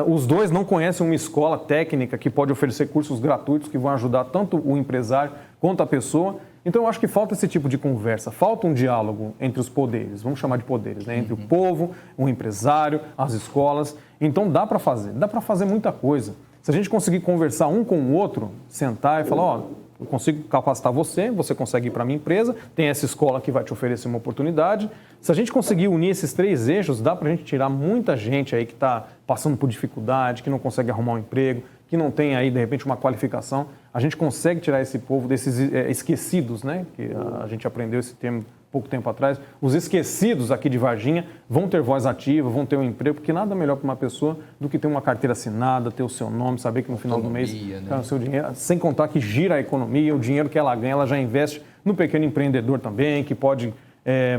os dois não conhecem uma escola técnica que pode oferecer cursos gratuitos que vão ajudar tanto o empresário quanto a pessoa. Então, eu acho que falta esse tipo de conversa, falta um diálogo entre os poderes, vamos chamar de poderes, né? Entre o povo, o empresário, as escolas. Então, dá para fazer muita coisa. Se a gente conseguir conversar um com o outro, sentar e falar, ó, eu consigo capacitar você, você consegue ir para a minha empresa, tem essa escola que vai te oferecer uma oportunidade. Se a gente conseguir unir esses 3 eixos, dá para a gente tirar muita gente aí que está passando por dificuldade, que não consegue arrumar um emprego, que não tem aí, de repente, uma qualificação. A gente consegue tirar esse povo desses esquecidos, né? Que a gente aprendeu esse termo pouco tempo atrás. Os esquecidos aqui de Varginha vão ter voz ativa, vão ter um emprego, porque nada melhor para uma pessoa do que ter uma carteira assinada, ter o seu nome, saber que no final do mês o seu dinheiro, sem contar que gira a economia, o dinheiro que ela ganha, ela já investe no pequeno empreendedor também, que pode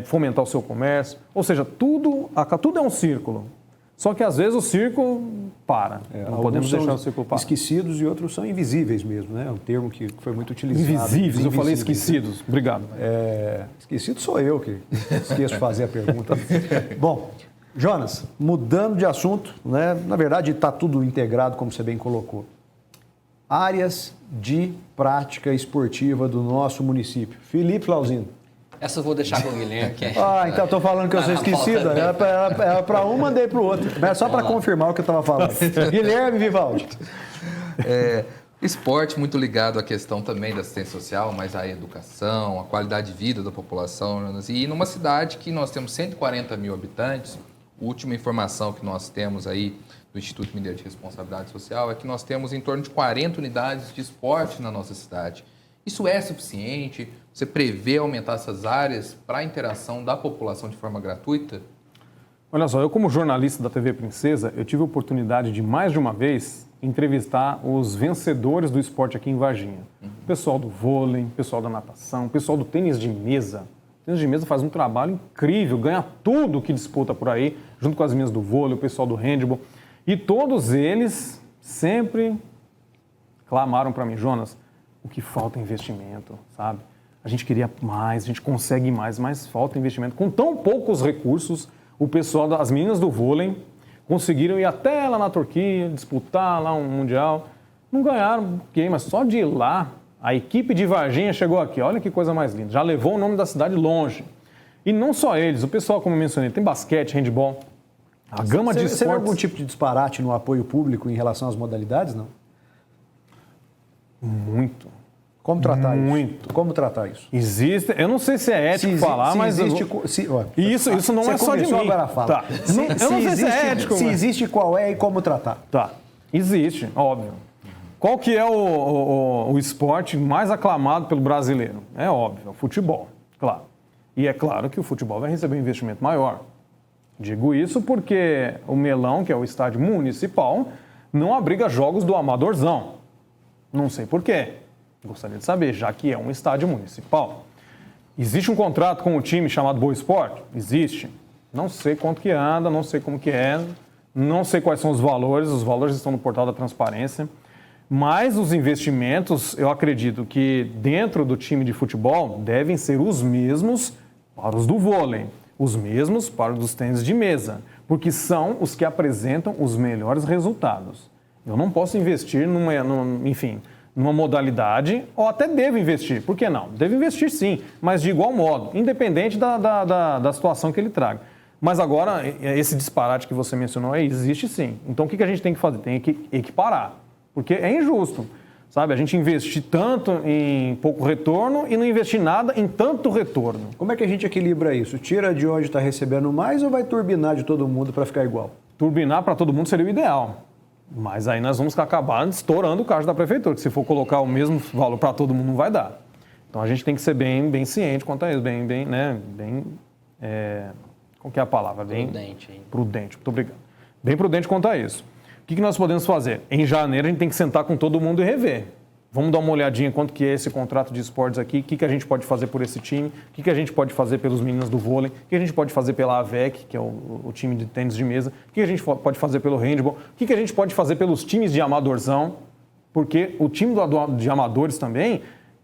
fomentar o seu comércio. Ou seja, tudo é um círculo. Só que às vezes o círculo para. Não podemos deixar o círculo parar. Esquecidos e outros são invisíveis mesmo, né? É um termo que foi muito utilizado. Invisíveis, eu falei esquecidos. Obrigado. Esquecido sou eu que esqueço de fazer a pergunta. Bom, Jonas, mudando de assunto, né? Na verdade está tudo integrado, como você bem colocou. Áreas de prática esportiva do nosso município. Felipe Flauzino. Essa eu vou deixar com o Guilherme. Então estou falando que eu sou esquecido. Era para um, mandei para o outro. Mas é só para confirmar o que eu estava falando. Guilherme Vivaldi. Esporte muito ligado à questão também da assistência social, mas à educação, à qualidade de vida da população. E numa cidade que nós temos 140 mil habitantes, a última informação que nós temos aí do Instituto Mineiro de Responsabilidade Social é que nós temos em torno de 40 unidades de esporte na nossa cidade. Isso é suficiente? Você prevê aumentar essas áreas para a interação da população de forma gratuita? Olha só, eu como jornalista da TV Princesa, eu tive a oportunidade de mais de uma vez entrevistar os vencedores do esporte aqui em Varginha. O pessoal do vôlei, o pessoal da natação, o pessoal do tênis de mesa. O tênis de mesa faz um trabalho incrível, ganha tudo que disputa por aí, junto com as meninas do vôlei, o pessoal do handball. E todos eles sempre clamaram para mim, Jonas, o que falta é investimento, sabe? A gente queria mais, a gente consegue mais, mas falta investimento. Com tão poucos recursos, o pessoal das meninas do vôlei conseguiram ir até lá na Turquia, disputar lá um mundial. Não ganharam, mas só de ir lá, a equipe de Varginha chegou aqui. Olha que coisa mais linda. Já levou o nome da cidade longe. E não só eles, o pessoal, como eu mencionei, tem basquete, handball, a gama de esportes. Você vê algum tipo de disparate no apoio público em relação às modalidades, não? Muito. Como tratar Muito. isso? Como tratar isso? Existe, eu não sei se é ético falar, mas... Isso não é só de mim. Agora fala. Tá. Eu não sei se é ético. Se existe, qual é e como tratar? Tá. Existe, óbvio. Qual que é o esporte mais aclamado pelo brasileiro? É óbvio, é o futebol, claro. E é claro que o futebol vai receber um investimento maior. Digo isso porque o Melão, que é o estádio municipal, não abriga jogos do amadorzão. Não sei por quê. Gostaria de saber, já que é um estádio municipal. Existe um contrato com o time chamado Boa Esporte? Existe. Não sei quanto que anda, não sei como que é, não sei quais são os valores estão no portal da transparência, mas os investimentos, eu acredito que dentro do time de futebol devem ser os mesmos para os do vôlei. Os mesmos para os tênis de mesa, porque são os que apresentam os melhores resultados. Eu não posso investir numa modalidade, ou até devo investir, por que não? Devo investir sim, mas de igual modo, independente da situação que ele traga. Mas agora, esse disparate que você mencionou aí, existe sim. Então o que a gente tem que fazer? Tem que equiparar, porque é injusto. Sabe, a gente investir tanto em pouco retorno e não investir nada em tanto retorno. Como é que a gente equilibra isso? Tira de onde está recebendo mais ou vai turbinar de todo mundo para ficar igual? Turbinar para todo mundo seria o ideal. Mas aí nós vamos acabar estourando o caixa da prefeitura, que se for colocar o mesmo valor para todo mundo não vai dar. Então a gente tem que ser bem ciente quanto a isso, qual que é a palavra? Prudente. Prudente, muito obrigado. Bem prudente quanto a isso. O que nós podemos fazer? Em janeiro a gente tem que sentar com todo mundo e rever. Vamos dar uma olhadinha quanto que é esse contrato de esportes aqui, o que a gente pode fazer por esse time, o que a gente pode fazer pelos meninos do vôlei, o que a gente pode fazer pela AVEC, que é o time de tênis de mesa, o que a gente pode fazer pelo handball, o que a gente pode fazer pelos times de amadorzão, porque o time de amadores também,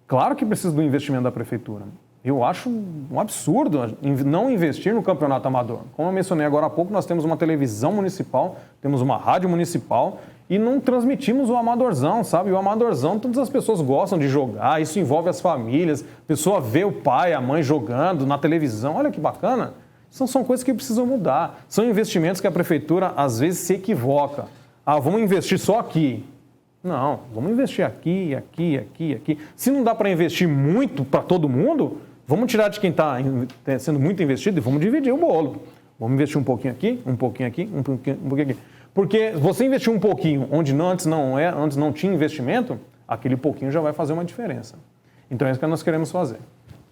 claro que precisa do investimento da prefeitura. Eu acho um absurdo não investir no campeonato amador. Como eu mencionei agora há pouco, nós temos uma televisão municipal, temos uma rádio municipal e não transmitimos o amadorzão, sabe? O amadorzão, todas as pessoas gostam de jogar, isso envolve as famílias, a pessoa vê o pai, a mãe jogando na televisão, olha que bacana. São coisas que precisam mudar. São investimentos que a prefeitura às vezes se equivoca. Ah, vamos investir só aqui. Não, vamos investir aqui. Se não dá para investir muito para todo mundo, vamos tirar de quem está sendo muito investido e vamos dividir o bolo. Vamos investir um pouquinho aqui, um pouquinho aqui, um pouquinho aqui. Porque você investir um pouquinho onde antes não tinha investimento, aquele pouquinho já vai fazer uma diferença. Então é isso que nós queremos fazer.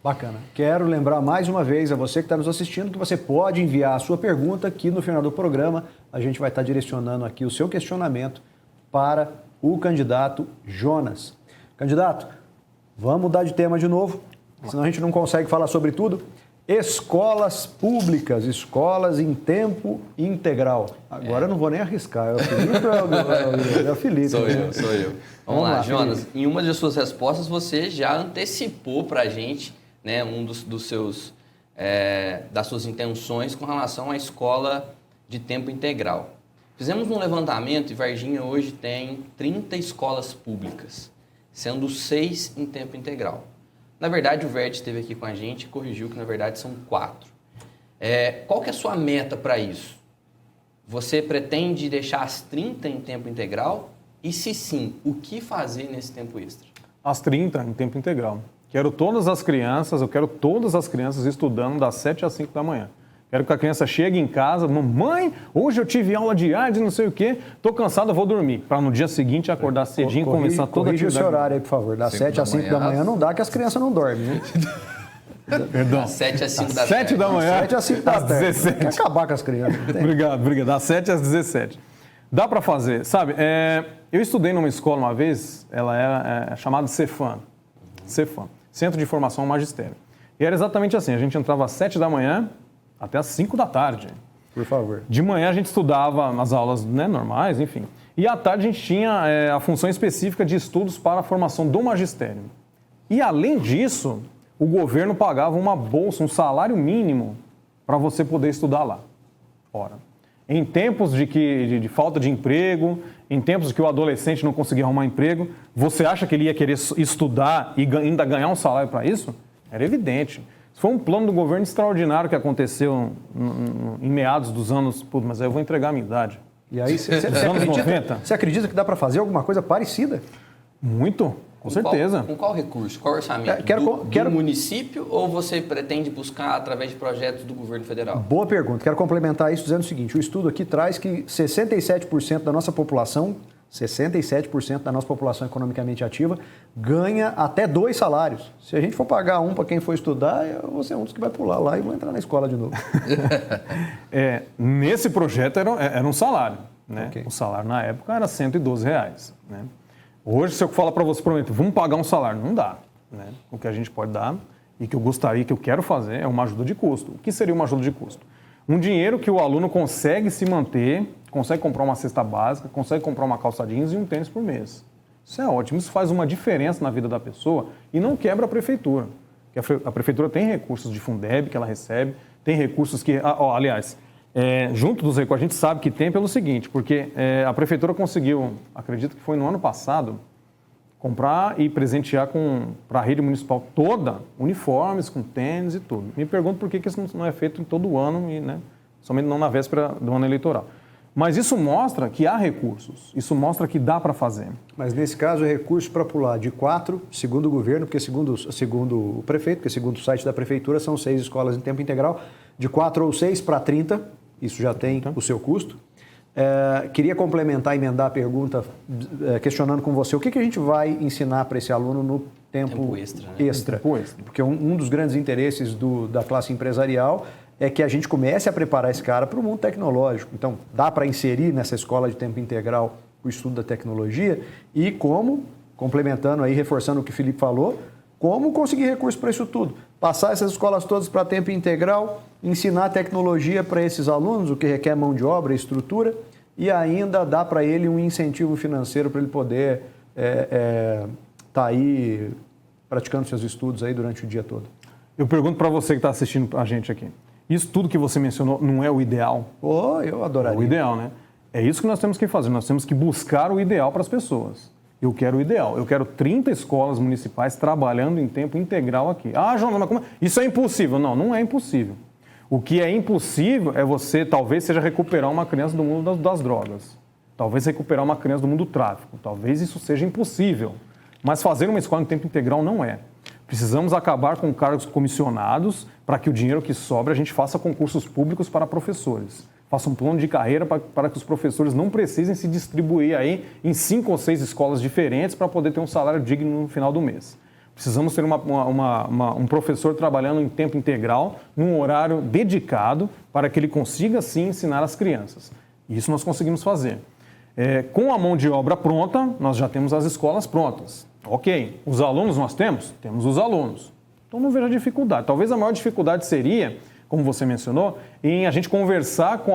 Bacana. Quero lembrar mais uma vez a você que está nos assistindo que você pode enviar a sua pergunta aqui no final do programa. A gente vai estar direcionando aqui o seu questionamento para o candidato Jonas. Candidato, vamos mudar de tema de novo, senão a gente não consegue falar sobre tudo. Escolas públicas, escolas em tempo integral. Agora eu não vou nem arriscar, é o Felipe ou é o Felipe? Sou eu. Vamos lá, Jonas. Felipe. Em uma de suas respostas, você já antecipou para a gente, né, das suas intenções com relação à escola de tempo integral. Fizemos um levantamento e Varginha hoje tem 30 escolas públicas, sendo 6 em tempo integral. Na verdade, o Verde esteve aqui com a gente e corrigiu que, na verdade, são 4. Qual que é a sua meta para isso? Você pretende deixar as 30 em tempo integral? E se sim, o que fazer nesse tempo extra? As 30 em tempo integral. Eu quero todas as crianças estudando das 7 às 5 da manhã. Quero que a criança chegue em casa, mamãe, hoje eu tive aula de arte, não sei o quê, estou cansado, vou dormir. Para no dia seguinte acordar cedinho e começar toda a atividade. Corrige o seu horário aí, por favor. Das 7 às 5 da manhã não dá, que as crianças não dormem, né? Perdão. Das 7 às 5 da tarde. 7 da manhã. 7 às 5 da tarde. 17. Quer acabar com as crianças. Obrigado. Das 7 às 17. Dá para fazer. Sabe, eu estudei numa escola uma vez, ela era chamada Cefam, Centro de Formação Magistério. E era exatamente assim, a gente entrava às 7 da manhã até às 5 da tarde. Por favor. De manhã a gente estudava as aulas, né, normais, enfim. E à tarde a gente tinha a função específica de estudos para a formação do magistério. E além disso, o governo pagava uma bolsa, um salário mínimo para você poder estudar lá. Ora, em tempos de falta de emprego, em tempos que o adolescente não conseguia arrumar emprego, você acha que ele ia querer estudar e ainda ganhar um salário para isso? Era evidente. Foi um plano do governo extraordinário que aconteceu em meados dos anos... Pô, mas aí eu vou entregar a minha idade. E aí, você acredita que dá para fazer alguma coisa parecida? Muito, com certeza. Com qual recurso? Qual orçamento? Do município ou você pretende buscar através de projetos do governo federal? Boa pergunta. Quero complementar isso dizendo o seguinte. O estudo aqui traz que 67% da nossa população... 67% da nossa população economicamente ativa ganha até 2 salários. Se a gente for pagar um para quem for estudar, eu vou ser um dos que vai pular lá e vou entrar na escola de novo. Nesse projeto era um salário. Né? Okay. O salário na época era R$112. Né? Hoje, se eu falar para você, prometo, vamos pagar um salário, não dá. Né? O que a gente pode dar e que eu gostaria, que eu quero fazer, é uma ajuda de custo. O que seria uma ajuda de custo? Um dinheiro que o aluno consegue se manter, consegue comprar uma cesta básica, consegue comprar uma calça jeans e um tênis por mês. Isso é ótimo, isso faz uma diferença na vida da pessoa e não quebra a prefeitura. Que a prefeitura tem recursos de Fundeb que ela recebe, tem recursos que... aliás, junto dos recursos, a gente sabe que tem pelo seguinte, porque a prefeitura conseguiu, acredito que foi no ano passado, comprar e presentear para a rede municipal toda uniformes, com tênis e tudo. Me pergunto por que isso não é feito em todo o ano, e, né, somente não na véspera do ano eleitoral. Mas isso mostra que há recursos, isso mostra que dá para fazer. Mas nesse caso é recurso para pular de 4, segundo o governo, porque segundo o prefeito, porque segundo o site da prefeitura são 6 escolas em tempo integral, de 4 ou 6 para 30, isso já tem o seu custo. Queria complementar, emendar a pergunta questionando com você, o que a gente vai ensinar para esse aluno no tempo extra? Né? Tempo extra. Porque um dos grandes interesses da classe empresarial é que a gente comece a preparar esse cara para o mundo tecnológico. Então, dá para inserir nessa escola de tempo integral o estudo da tecnologia e como, complementando aí, reforçando o que o Felipe falou, como conseguir recursos para isso tudo. Passar essas escolas todas para tempo integral, ensinar tecnologia para esses alunos, o que requer mão de obra e estrutura, e ainda dar para ele um incentivo financeiro para ele poder tá aí praticando seus estudos aí durante o dia todo. Eu pergunto para você que está assistindo a gente aqui. Isso tudo que você mencionou não é o ideal? Eu adoraria. É o ideal, né? É isso que nós temos que fazer. Nós temos que buscar o ideal para as pessoas. Eu quero o ideal. Eu quero 30 escolas municipais trabalhando em tempo integral aqui. João, mas como? Isso é impossível. Não, não é impossível. O que é impossível é você, talvez, seja recuperar uma criança do mundo das drogas. Talvez recuperar uma criança do mundo do tráfico. Talvez isso seja impossível. Mas fazer uma escola em tempo integral não é. Precisamos acabar com cargos comissionados para que o dinheiro que sobra a gente faça concursos públicos para professores. Faça um plano de carreira para que os professores não precisem se distribuir aí em 5 ou 6 escolas diferentes para poder ter um salário digno no final do mês. Precisamos ter um professor trabalhando em tempo integral, num horário dedicado, para que ele consiga, sim, ensinar as crianças. Isso nós conseguimos fazer. Com a mão de obra pronta, nós já temos as escolas prontas. Ok, os alunos nós temos? Temos os alunos. Então não vejo a dificuldade. Talvez a maior dificuldade seria, como você mencionou, em a gente conversar com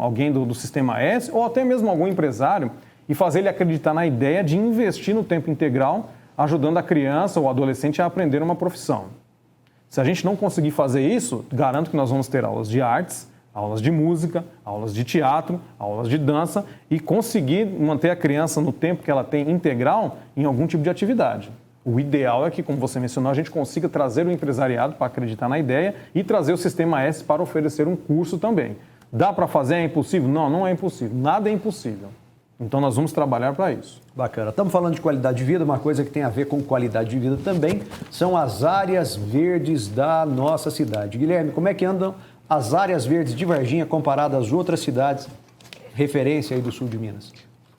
alguém do Sistema S ou até mesmo algum empresário e fazer ele acreditar na ideia de investir no tempo integral, ajudando a criança ou o adolescente a aprender uma profissão. Se a gente não conseguir fazer isso, garanto que nós vamos ter aulas de artes, aulas de música, aulas de teatro, aulas de dança e conseguir manter a criança no tempo que ela tem integral em algum tipo de atividade. O ideal é que, como você mencionou, a gente consiga trazer o empresariado para acreditar na ideia e trazer o Sistema S para oferecer um curso também. Dá para fazer? É impossível? Não, não é impossível. Nada é impossível. Então, nós vamos trabalhar para isso. Bacana. Estamos falando de qualidade de vida, uma coisa que tem a ver com qualidade de vida também são as áreas verdes da nossa cidade. Guilherme, como é que andam as áreas verdes de Varginha comparadas às outras cidades, referência aí do sul de Minas?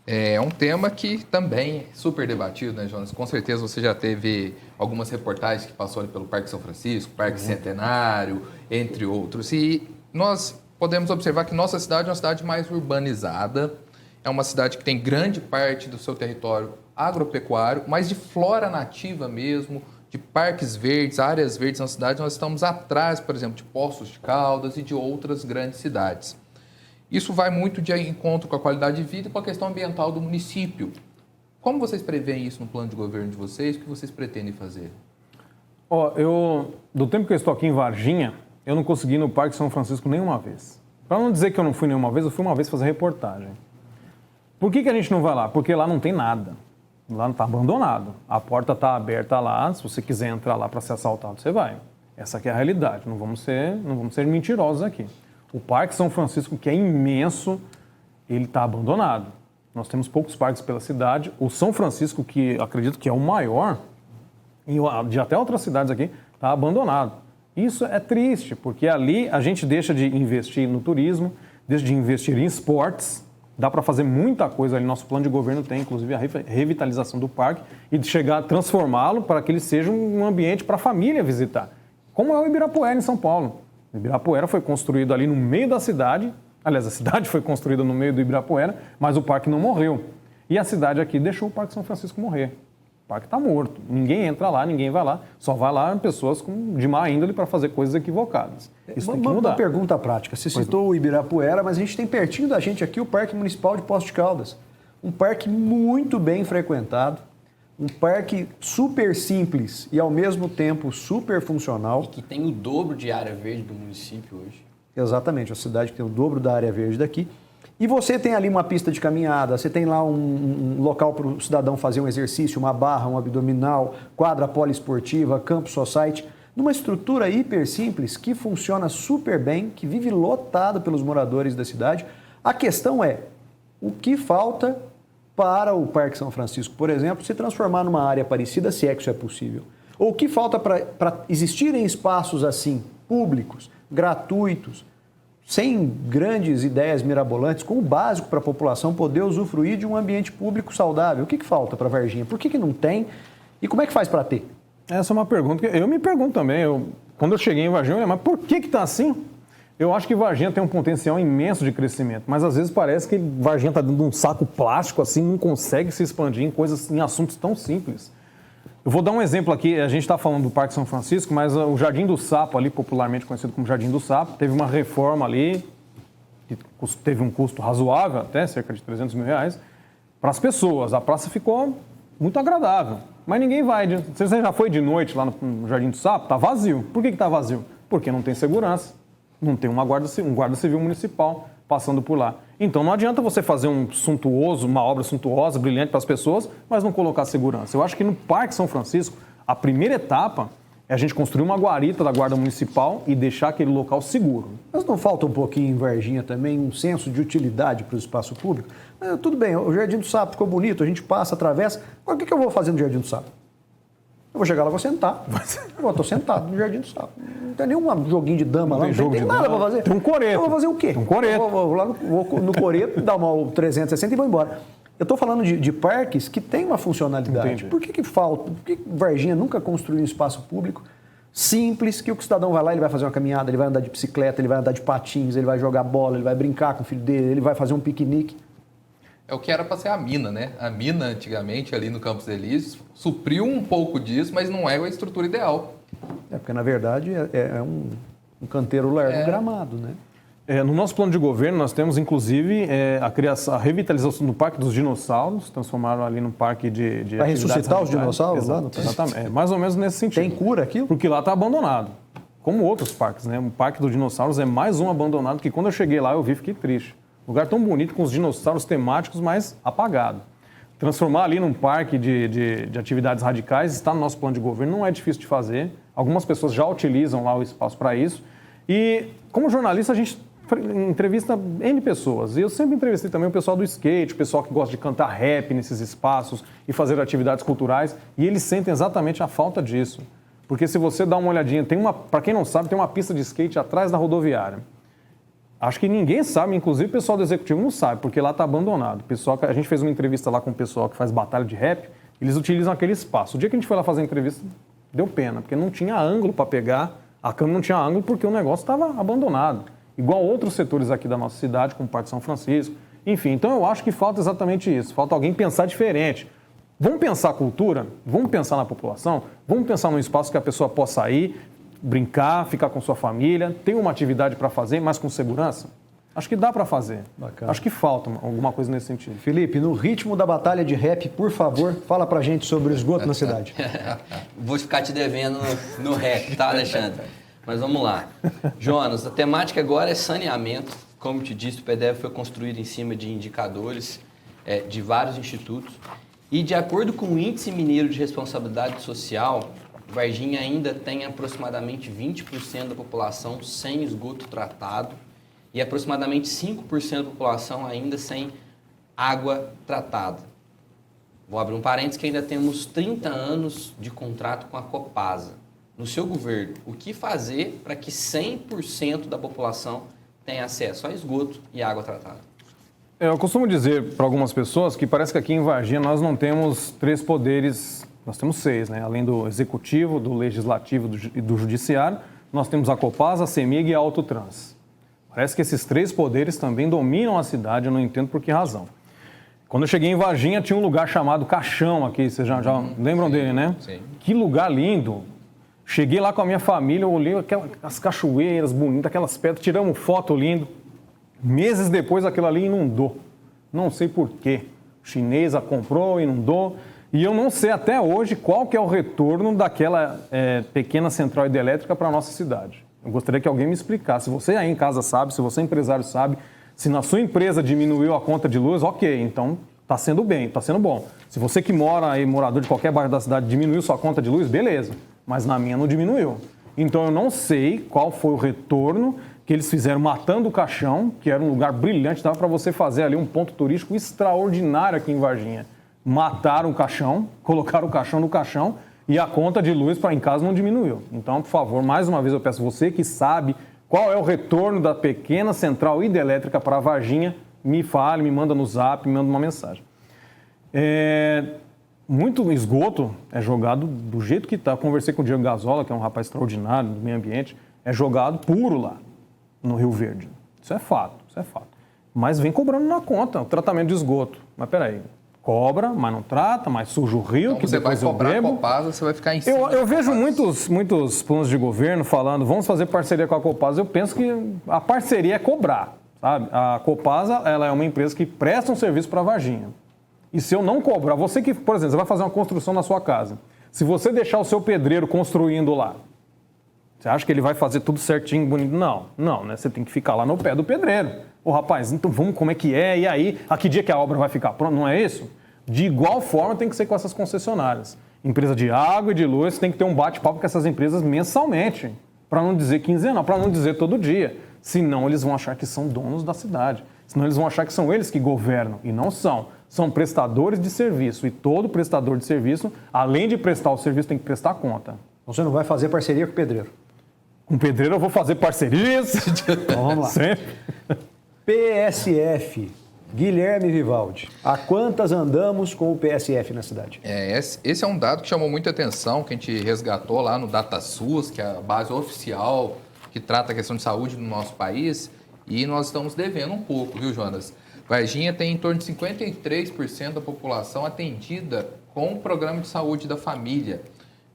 É um tema que também é super debatido, né, Jonas? Com certeza você já teve algumas reportagens que passaram pelo Parque São Francisco, Parque Centenário, entre outros. E nós podemos observar que nossa cidade é uma cidade mais urbanizada, é uma cidade que tem grande parte do seu território agropecuário, mas de flora nativa mesmo, de parques verdes, áreas verdes na cidade, nós estamos atrás, por exemplo, de Poços de Caldas e de outras grandes cidades. Isso vai muito de encontro com a qualidade de vida e com a questão ambiental do município. Como vocês preveem isso no plano de governo de vocês? O que vocês pretendem fazer? Do tempo que eu estou aqui em Varginha, eu não consegui ir no Parque São Francisco nenhuma vez. Para não dizer que eu não fui nenhuma vez, eu fui uma vez fazer reportagem. Por que a gente não vai lá? Porque lá não tem nada. Lá está abandonado. A porta está aberta lá. Se você quiser entrar lá para ser assaltado, você vai. Essa aqui é a realidade. Não vamos ser mentirosos aqui. O Parque São Francisco, que é imenso, ele está abandonado. Nós temos poucos parques pela cidade. O São Francisco, que acredito que é o maior, e de até outras cidades aqui, está abandonado. Isso é triste, porque ali a gente deixa de investir no turismo, deixa de investir em esportes. Dá para fazer muita coisa ali. Nosso plano de governo tem, inclusive, a revitalização do parque e de chegar a transformá-lo para que ele seja um ambiente para a família visitar. Como é o Ibirapuera, em São Paulo. O Ibirapuera foi construído ali no meio da cidade. Aliás, a cidade foi construída no meio do Ibirapuera, mas o parque não morreu. E a cidade aqui deixou o Parque São Francisco morrer. O parque está morto. Ninguém entra lá, ninguém vai lá. Só vai lá pessoas de má índole para fazer coisas equivocadas. Isso tem que mudar. Uma pergunta prática. Você citou o Ibirapuera, mas a gente tem pertinho da gente aqui o Parque Municipal de Poços de Caldas. Um parque muito bem frequentado, Um parque super simples e, ao mesmo tempo, super funcional. E que tem o dobro de área verde do município hoje. Exatamente, a cidade que tem o dobro da área verde daqui. E você tem ali uma pista de caminhada, você tem lá um local para o cidadão fazer um exercício, uma barra, um abdominal, quadra poliesportiva, campo society, numa estrutura hiper simples que funciona super bem, que vive lotado pelos moradores da cidade. A questão é, o que falta para o Parque São Francisco, por exemplo, se transformar numa área parecida, se é que isso é possível? Ou o que falta para existirem espaços assim, públicos, gratuitos, sem grandes ideias mirabolantes, com o básico para a população poder usufruir de um ambiente público saudável? O que falta para Varginha? Por que não tem? E como é que faz para ter? Essa é uma pergunta que eu me pergunto também. Quando eu cheguei em Varginha, eu falei, mas por que está assim? Eu acho que Varginha tem um potencial imenso de crescimento, mas às vezes parece que Varginha está dentro de um saco plástico, assim, não consegue se expandir em assuntos tão simples. Eu vou dar um exemplo aqui, a gente está falando do Parque São Francisco, mas o Jardim do Sapo, ali popularmente conhecido como Jardim do Sapo, teve uma reforma ali, que teve um custo razoável, até cerca de R$300 mil, para as pessoas. A praça ficou muito agradável, mas ninguém vai. Você já foi de noite lá no Jardim do Sapo? Está vazio. Por que está vazio? Porque não tem segurança. Não tem um guarda civil municipal passando por lá. Então não adianta você fazer uma obra suntuosa, brilhante para as pessoas, mas não colocar segurança. Eu acho que no Parque São Francisco, a primeira etapa é a gente construir uma guarita da Guarda Municipal e deixar aquele local seguro. Mas não falta um pouquinho em Varginha também um senso de utilidade para o espaço público? Tudo bem, o Jardim do Sapo ficou bonito, a gente passa, atravessa. Agora, o que eu vou fazer no Jardim do Sapo? Eu vou chegar lá, vou sentar. Eu estou sentado no Jardim do Sapo. Não tem nenhum joguinho de dama lá, não tem nada para fazer. Tem um coreto. Eu vou fazer o quê? Tem um coreto. Eu vou lá no coreto, dar uma 360 e vou embora. Eu estou falando de parques que têm uma funcionalidade. Entendi. Por que falta? Por que Varginha nunca construiu um espaço público simples, que o cidadão vai lá, ele vai fazer uma caminhada, ele vai andar de bicicleta, ele vai andar de patins, ele vai jogar bola, ele vai brincar com o filho dele, ele vai fazer um piquenique? É o que era para ser a mina, né? A mina, antigamente, ali no Campos Elíseos, supriu um pouco disso, mas não é a estrutura ideal. Porque, na verdade, é um canteiro largo gramado, né? No nosso plano de governo, nós temos, inclusive, a revitalização do Parque dos Dinossauros, transformaram ali num parque de Vai ressuscitar os dinossauros lá no parque? Exatamente, mais ou menos nesse sentido. Tem cura aquilo? Porque lá está abandonado, como outros parques, né? O Parque dos Dinossauros é mais um abandonado, que quando eu cheguei lá, eu vi e fiquei triste. Lugar tão bonito, com os dinossauros temáticos, mas apagado. Transformar ali num parque de atividades radicais está no nosso plano de governo, não é difícil de fazer. Algumas pessoas já utilizam lá o espaço para isso. E, como jornalista, a gente entrevista N pessoas. E eu sempre entrevistei também o pessoal do skate, o pessoal que gosta de cantar rap nesses espaços e fazer atividades culturais. E eles sentem exatamente a falta disso. Porque se você dá uma olhadinha, para quem não sabe, tem uma pista de skate atrás da rodoviária. Acho que ninguém sabe, inclusive o pessoal do executivo não sabe, porque lá está abandonado. A gente fez uma entrevista lá com o pessoal que faz batalha de rap, eles utilizam aquele espaço. O dia que a gente foi lá fazer a entrevista, deu pena, porque não tinha ângulo para pegar, a câmera não tinha ângulo porque o negócio estava abandonado. Igual outros setores aqui da nossa cidade, como o Parque São Francisco. Enfim, então eu acho que falta exatamente isso, falta alguém pensar diferente. Vamos pensar a cultura, vamos pensar na população, vamos pensar num espaço que a pessoa possa ir, brincar, ficar com sua família, ter uma atividade para fazer, mas com segurança? Acho que dá para fazer. Bacana. Acho que falta alguma coisa nesse sentido. Felipe, no ritmo da batalha de rap, por favor, fala pra gente sobre o esgoto na cidade. Vou ficar te devendo no rap, tá, Alexandre? Mas vamos lá. Jonas, a temática agora é saneamento. Como te disse, o PDF foi construído em cima de indicadores de vários institutos. E de acordo com o Índice Mineiro de Responsabilidade Social, Varginha ainda tem aproximadamente 20% da população sem esgoto tratado e aproximadamente 5% da população ainda sem água tratada. Vou abrir um parênteses que ainda temos 30 anos de contrato com a Copasa. No seu governo, o que fazer para que 100% da população tenha acesso a esgoto e água tratada? Eu costumo dizer para algumas pessoas que parece que aqui em Varginha nós não temos 3 poderes. Nós temos 6, né? Além do Executivo, do Legislativo e do Judiciário, nós temos a Copasa, a CEMIG e a Autotrans. Parece que esses 3 poderes também dominam a cidade, eu não entendo por que razão. Quando eu cheguei em Varginha, tinha um lugar chamado Caixão aqui, vocês já lembram dele, né? Sim. Que lugar lindo! Cheguei lá com a minha família, eu olhei as cachoeiras bonitas, aquelas pedras, tiramos foto lindo. Meses depois, aquilo ali inundou. Não sei por quê. Chinesa comprou, inundou. E eu não sei até hoje qual que é o retorno daquela pequena central hidrelétrica para a nossa cidade. Eu gostaria que alguém me explicasse. Se você aí em casa sabe, se você é empresário sabe, se na sua empresa diminuiu a conta de luz, ok, então está sendo bem, está sendo bom. Se você que mora aí, morador de qualquer bairro da cidade, diminuiu sua conta de luz, beleza. Mas na minha não diminuiu. Então eu não sei qual foi o retorno que eles fizeram matando o Caixão, que era um lugar brilhante, dava para você fazer ali um ponto turístico extraordinário aqui em Varginha. Mataram o Caixão, colocaram o Caixão no caixão e a conta de luz para em casa não diminuiu. Então, por favor, mais uma vez eu peço você que sabe qual é o retorno da pequena central hidrelétrica para Varginha, me fale, me manda no zap, me manda uma mensagem. Muito esgoto é jogado do jeito que está. Eu conversei com o Diego Gazola, que é um rapaz extraordinário do meio ambiente, é jogado puro lá no Rio Verde. Isso é fato, isso é fato. Mas vem cobrando na conta o tratamento de esgoto. Mas peraí, cobra, mas não trata, mas suja o rio, então, que você vai depois eu cobrar bebo. a Copasa, você vai ficar em cima. Eu vejo muitos planos de governo falando, vamos fazer parceria com a Copasa. Eu penso que a parceria é cobrar, sabe? A Copasa, ela é uma empresa que presta um serviço para a Varginha. E se eu não cobrar, você que, por exemplo, você vai fazer uma construção na sua casa, se você deixar o seu pedreiro construindo lá, você acha que ele vai fazer tudo certinho, bonito? Não, né? Você tem que ficar lá no pé do pedreiro. Ô, rapaz, então vamos, como é que é? E aí, a que dia que a obra vai ficar pronta? Não é isso? De igual forma tem que ser com essas concessionárias. Empresa de água e de luz tem que ter um bate-papo com essas empresas mensalmente. Para não dizer quinzenal, para não dizer todo dia. Senão eles vão achar que são donos da cidade. Senão eles vão achar que são eles que governam. E não são. São prestadores de serviço. E todo prestador de serviço, além de prestar o serviço, tem que prestar conta. Então você não vai fazer parceria com o pedreiro? Com o pedreiro eu vou fazer parcerias. Então vamos lá. Sempre. PSF, Guilherme Vivaldi. A quantas andamos com o PSF na cidade? Esse é um dado que chamou muita atenção, que a gente resgatou lá no DataSUS, que é a base oficial que trata a questão de saúde no nosso país, e nós estamos devendo um pouco, viu, Jonas? Varginha tem em torno de 53% da população atendida com o programa de saúde da família.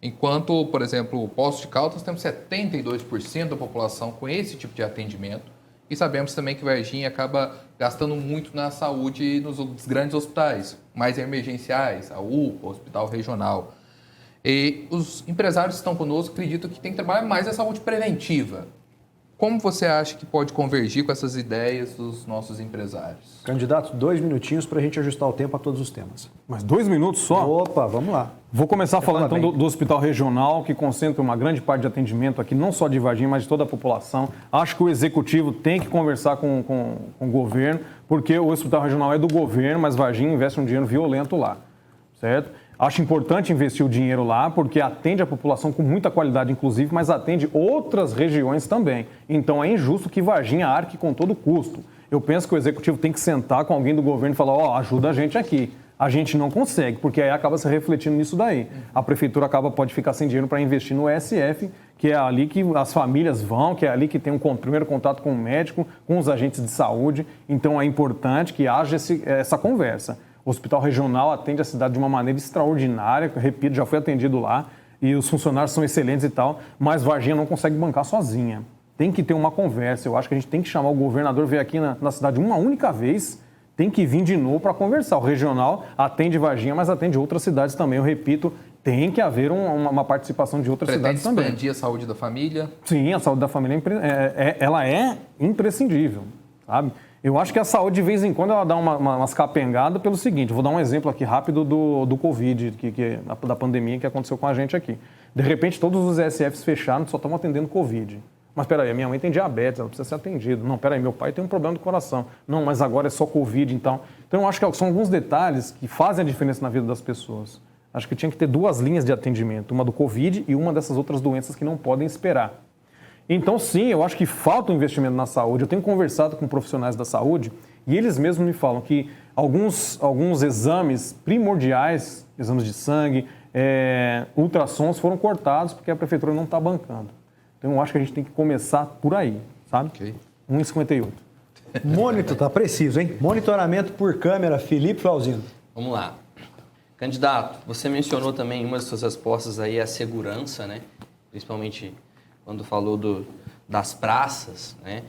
Enquanto, por exemplo, o Poços de Caldas temos 72% da população com esse tipo de atendimento. E sabemos também que Varginha acaba gastando muito na saúde nos grandes hospitais, mais emergenciais, a UPA, o Hospital Regional. E os empresários que estão conosco acreditam que tem que trabalhar mais a saúde preventiva. Como você acha que pode convergir com essas ideias dos nossos empresários? Candidato, 2 minutinhos para a gente ajustar o tempo a todos os temas. Mas 2 minutos só? Opa, vamos lá. Vou começar falando então do Hospital Regional, que concentra uma grande parte de atendimento aqui, não só de Varginha, mas de toda a população. Acho que o Executivo tem que conversar com o governo, porque o Hospital Regional é do governo, mas Varginha investe um dinheiro violento lá, certo? Acho importante investir o dinheiro lá, porque atende a população com muita qualidade, inclusive, mas atende outras regiões também. Então é injusto que Varginha arque com todo custo. Eu penso que o Executivo tem que sentar com alguém do governo e falar, ajuda a gente aqui. A gente não consegue, porque aí acaba se refletindo nisso daí. A prefeitura pode ficar sem dinheiro para investir no ESF, que é ali que as famílias vão, que é ali que tem um primeiro contato com o médico, com os agentes de saúde. Então é importante que haja essa conversa. O Hospital Regional atende a cidade de uma maneira extraordinária, repito, já foi atendido lá, e os funcionários são excelentes e tal, mas Varginha não consegue bancar sozinha. Tem que ter uma conversa. Eu acho que a gente tem que chamar o governador, vir aqui na cidade uma única vez, tem que vir de novo para conversar. O regional atende Varginha, mas atende outras cidades também. Eu repito, tem que haver uma participação de outras cidades também. Pretende expandir a saúde da família? Sim, a saúde da família ela é imprescindível, sabe? Eu acho que a saúde, de vez em quando, ela dá umas capengadas pelo seguinte. Vou dar um exemplo aqui rápido do Covid, da pandemia que aconteceu com a gente aqui. De repente, todos os ESFs fecharam, só estão atendendo Covid. Mas peraí, a minha mãe tem diabetes, ela precisa ser atendida. Não, peraí, meu pai tem um problema do coração. Não, mas agora é só Covid, então. Então eu acho que são alguns detalhes que fazem a diferença na vida das pessoas. Acho que tinha que ter 2 linhas de atendimento, uma do Covid e uma dessas outras doenças que não podem esperar. Então sim, eu acho que falta um investimento na saúde. Eu tenho conversado com profissionais da saúde e eles mesmos me falam que alguns exames primordiais, exames de sangue, ultrassons, foram cortados porque a prefeitura não está bancando. Então, eu acho que a gente tem que começar por aí, sabe? Ok. 1,58. Monitor, tá preciso, hein? Monitoramento por câmera, Felipe Flauzino. Vamos lá. Candidato, você mencionou também em uma das suas respostas aí a segurança, né? Principalmente quando falou das praças, né?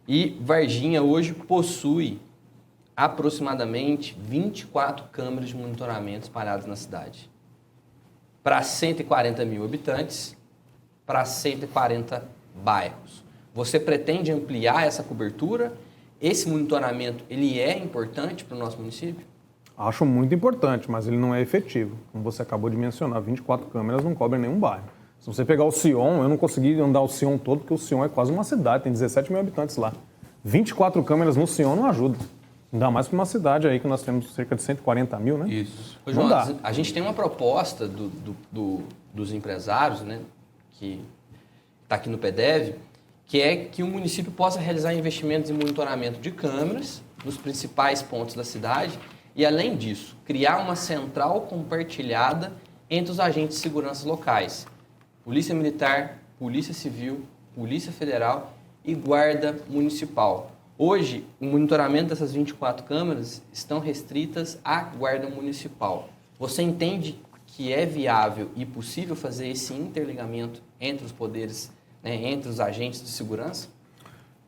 E Varginha hoje possui aproximadamente 24 câmeras de monitoramento espalhadas na cidade. Para 140 mil habitantes, para 140 bairros. Você pretende ampliar essa cobertura? Esse monitoramento, ele é importante para o nosso município? Acho muito importante, mas ele não é efetivo. Como você acabou de mencionar, 24 câmeras não cobrem nenhum bairro. Se você pegar o Sion, eu não consegui andar o Sion todo, porque o Sion é quase uma cidade, tem 17 mil habitantes lá. 24 câmeras no Sion não ajuda. Ainda mais para uma cidade aí que nós temos cerca de 140 mil, né? Isso. Ô, João, a gente tem uma proposta dos empresários, né, que está aqui no PDEV, que é que o município possa realizar investimentos em monitoramento de câmeras nos principais pontos da cidade e, além disso, criar uma central compartilhada entre os agentes de segurança locais. Polícia Militar, Polícia Civil, Polícia Federal e Guarda Municipal. Hoje, o monitoramento dessas 24 câmeras estão restritas à Guarda Municipal. Você entende que é viável e possível fazer esse interligamento entre os poderes, né, entre os agentes de segurança?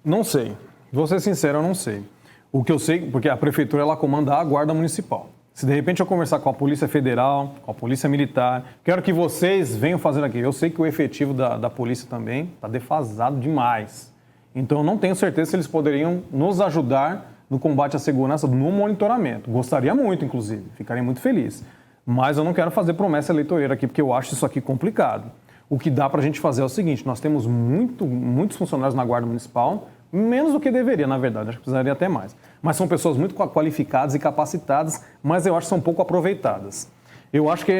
Não sei. Vou ser sincero, eu não sei. O que eu sei, porque a prefeitura ela comanda a Guarda Municipal. Se de repente eu conversar com a Polícia Federal, com a Polícia Militar, quero que vocês venham fazer aqui. Eu sei que o efetivo da polícia também está defasado demais. Então eu não tenho certeza se eles poderiam nos ajudar no combate à segurança, no monitoramento. Gostaria muito, inclusive. Ficaria muito feliz. Mas eu não quero fazer promessa eleitoreira aqui, porque eu acho isso aqui complicado. O que dá para a gente fazer é o seguinte, nós temos muitos funcionários na Guarda Municipal, menos do que deveria, na verdade, acho que precisaria até mais. Mas são pessoas muito qualificadas e capacitadas, mas eu acho que são pouco aproveitadas. Eu acho que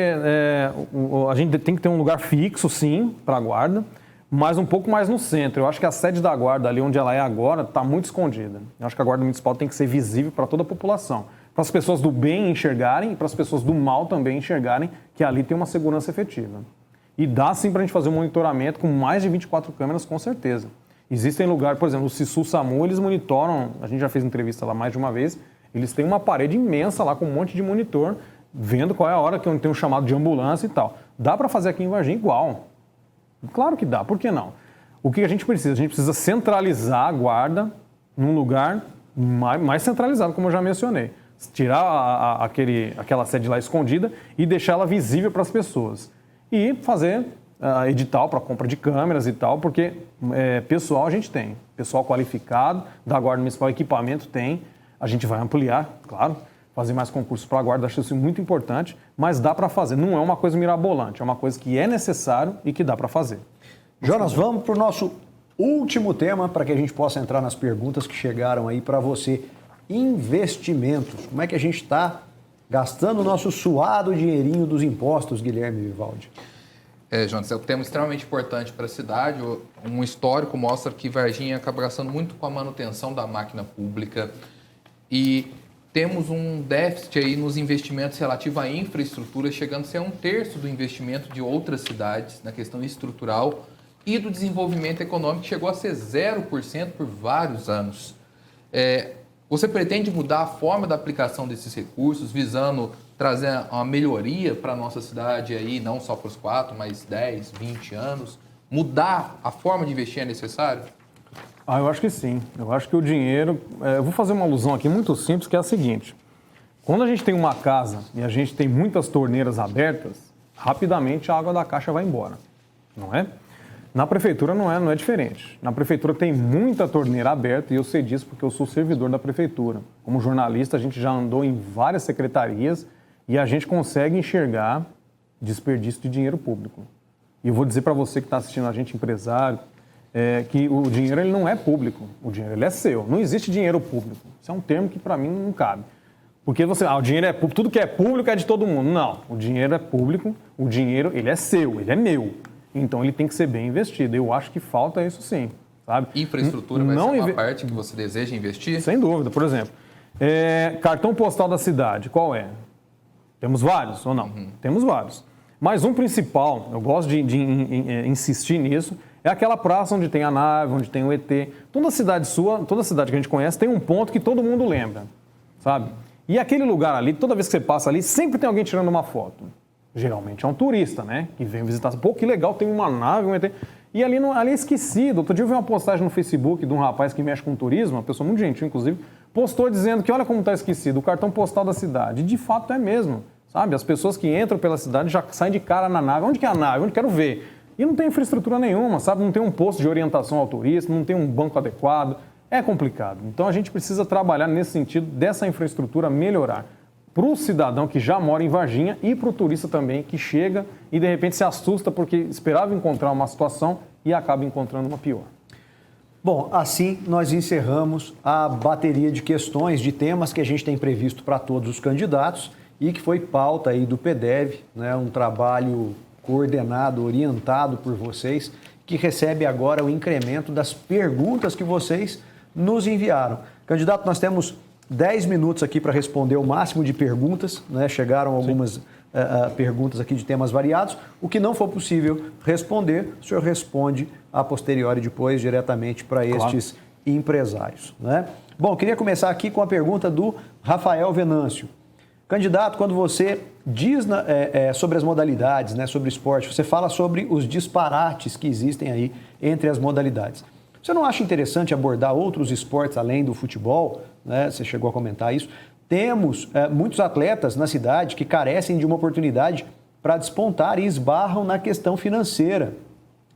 a gente tem que ter um lugar fixo, sim, para a Guarda, mas um pouco mais no centro. Eu acho que a sede da Guarda, ali onde ela é agora, está muito escondida. Eu acho que a Guarda Municipal tem que ser visível para toda a população. Para as pessoas do bem enxergarem e para as pessoas do mal também enxergarem que ali tem uma segurança efetiva. E dá sim para a gente fazer um monitoramento com mais de 24 câmeras, com certeza. Existem lugares, por exemplo, o SISU-SAMU, eles monitoram, a gente já fez entrevista lá mais de uma vez, eles têm uma parede imensa lá com um monte de monitor, vendo qual é a hora que tem um chamado de ambulância e tal. Dá para fazer aqui em Varginha igual. Claro que dá, por que não? O que a gente precisa? A gente precisa centralizar a guarda num lugar mais centralizado, como eu já mencionei. Tirar aquela sede lá escondida e deixar ela visível para as pessoas. E fazer edital para compra de câmeras e tal, porque pessoal a gente tem. Pessoal qualificado, da Guarda Municipal, equipamento tem. A gente vai ampliar, claro, fazer mais concursos para a Guarda, acho isso muito importante, mas dá para fazer. Não é uma coisa mirabolante, é uma coisa que é necessário e que dá para fazer. Jonas, vamos para o nosso último tema, para que a gente possa entrar nas perguntas que chegaram aí para você. Investimentos. Como é que a gente está gastando o nosso suado dinheirinho dos impostos, Guilherme Vivaldi? Jonas, é um tema extremamente importante para a cidade. Um histórico mostra que Varginha acaba gastando muito com a manutenção da máquina pública e temos um déficit aí nos investimentos relativo à infraestrutura, chegando a ser 1/3 do investimento de outras cidades na questão estrutural e do desenvolvimento econômico, que chegou a ser 0% por vários anos. Você pretende mudar a forma da aplicação desses recursos, visando trazer uma melhoria para a nossa cidade, aí, não só para os 4, mas 10, 20 anos? Mudar a forma de investir é necessário? Eu acho que sim. Eu acho que o dinheiro... eu vou fazer uma alusão aqui muito simples, que é a seguinte. Quando a gente tem uma casa e a gente tem muitas torneiras abertas, rapidamente a água da caixa vai embora, não é? Na prefeitura não é diferente. Na prefeitura tem muita torneira aberta e eu sei disso porque eu sou servidor da prefeitura. Como jornalista, a gente já andou em várias secretarias e a gente consegue enxergar desperdício de dinheiro público. E eu vou dizer para você que está assistindo a gente, empresário, que o dinheiro ele não é público, o dinheiro ele é seu. Não existe dinheiro público. Isso é um termo que para mim não cabe. Porque o dinheiro é público, tudo que é público é de todo mundo. Não, o dinheiro é público, o dinheiro ele é seu, ele é meu. Então ele tem que ser bem investido. Eu acho que falta isso sim, sabe? Infraestrutura vai ser uma parte que você deseja investir? Sem dúvida. Por exemplo, cartão postal da cidade, qual é? Temos vários ou não? Temos vários. Mas um principal, eu gosto de insistir nisso, é aquela praça onde tem a nave, onde tem o ET. Toda cidade sua, toda cidade que a gente conhece, tem um ponto que todo mundo lembra, sabe? E aquele lugar ali, toda vez que você passa ali, sempre tem alguém tirando uma foto. Geralmente é um turista, né? Que vem visitar. Pô, que legal, tem uma nave, um ET. E ali é esquecido. Outro dia eu vi uma postagem no Facebook de um rapaz que mexe com turismo, uma pessoa muito gentil, inclusive, postou dizendo que olha como está esquecido, o cartão postal da cidade. E de fato é mesmo, sabe? As pessoas que entram pela cidade já saem de cara na nave. Onde que é a nave? Onde quero ver? E não tem infraestrutura nenhuma, sabe? Não tem um posto de orientação ao turista, não tem um banco adequado. É complicado. Então a gente precisa trabalhar nesse sentido dessa infraestrutura melhorar. Para o cidadão que já mora em Varginha e para o turista também que chega e de repente se assusta porque esperava encontrar uma situação e acaba encontrando uma pior. Bom, assim nós encerramos a bateria de questões, de temas que a gente tem previsto para todos os candidatos e que foi pauta aí do PDV, né, um trabalho coordenado, orientado por vocês, que recebe agora o incremento das perguntas que vocês nos enviaram. Candidato, nós temos 10 minutos aqui para responder o máximo de perguntas, né? Chegaram algumas perguntas aqui de temas variados. O que não for possível responder, o senhor responde a posteriori depois diretamente para estes empresários, né? Bom, queria começar aqui com a pergunta do Rafael Venâncio. Candidato, quando você diz sobre as modalidades, né, sobre o esporte, você fala sobre os disparates que existem aí entre as modalidades. Você não acha interessante abordar outros esportes além do futebol? Né? Você chegou a comentar isso. Temos muitos atletas na cidade que carecem de uma oportunidade para despontar e esbarram na questão financeira,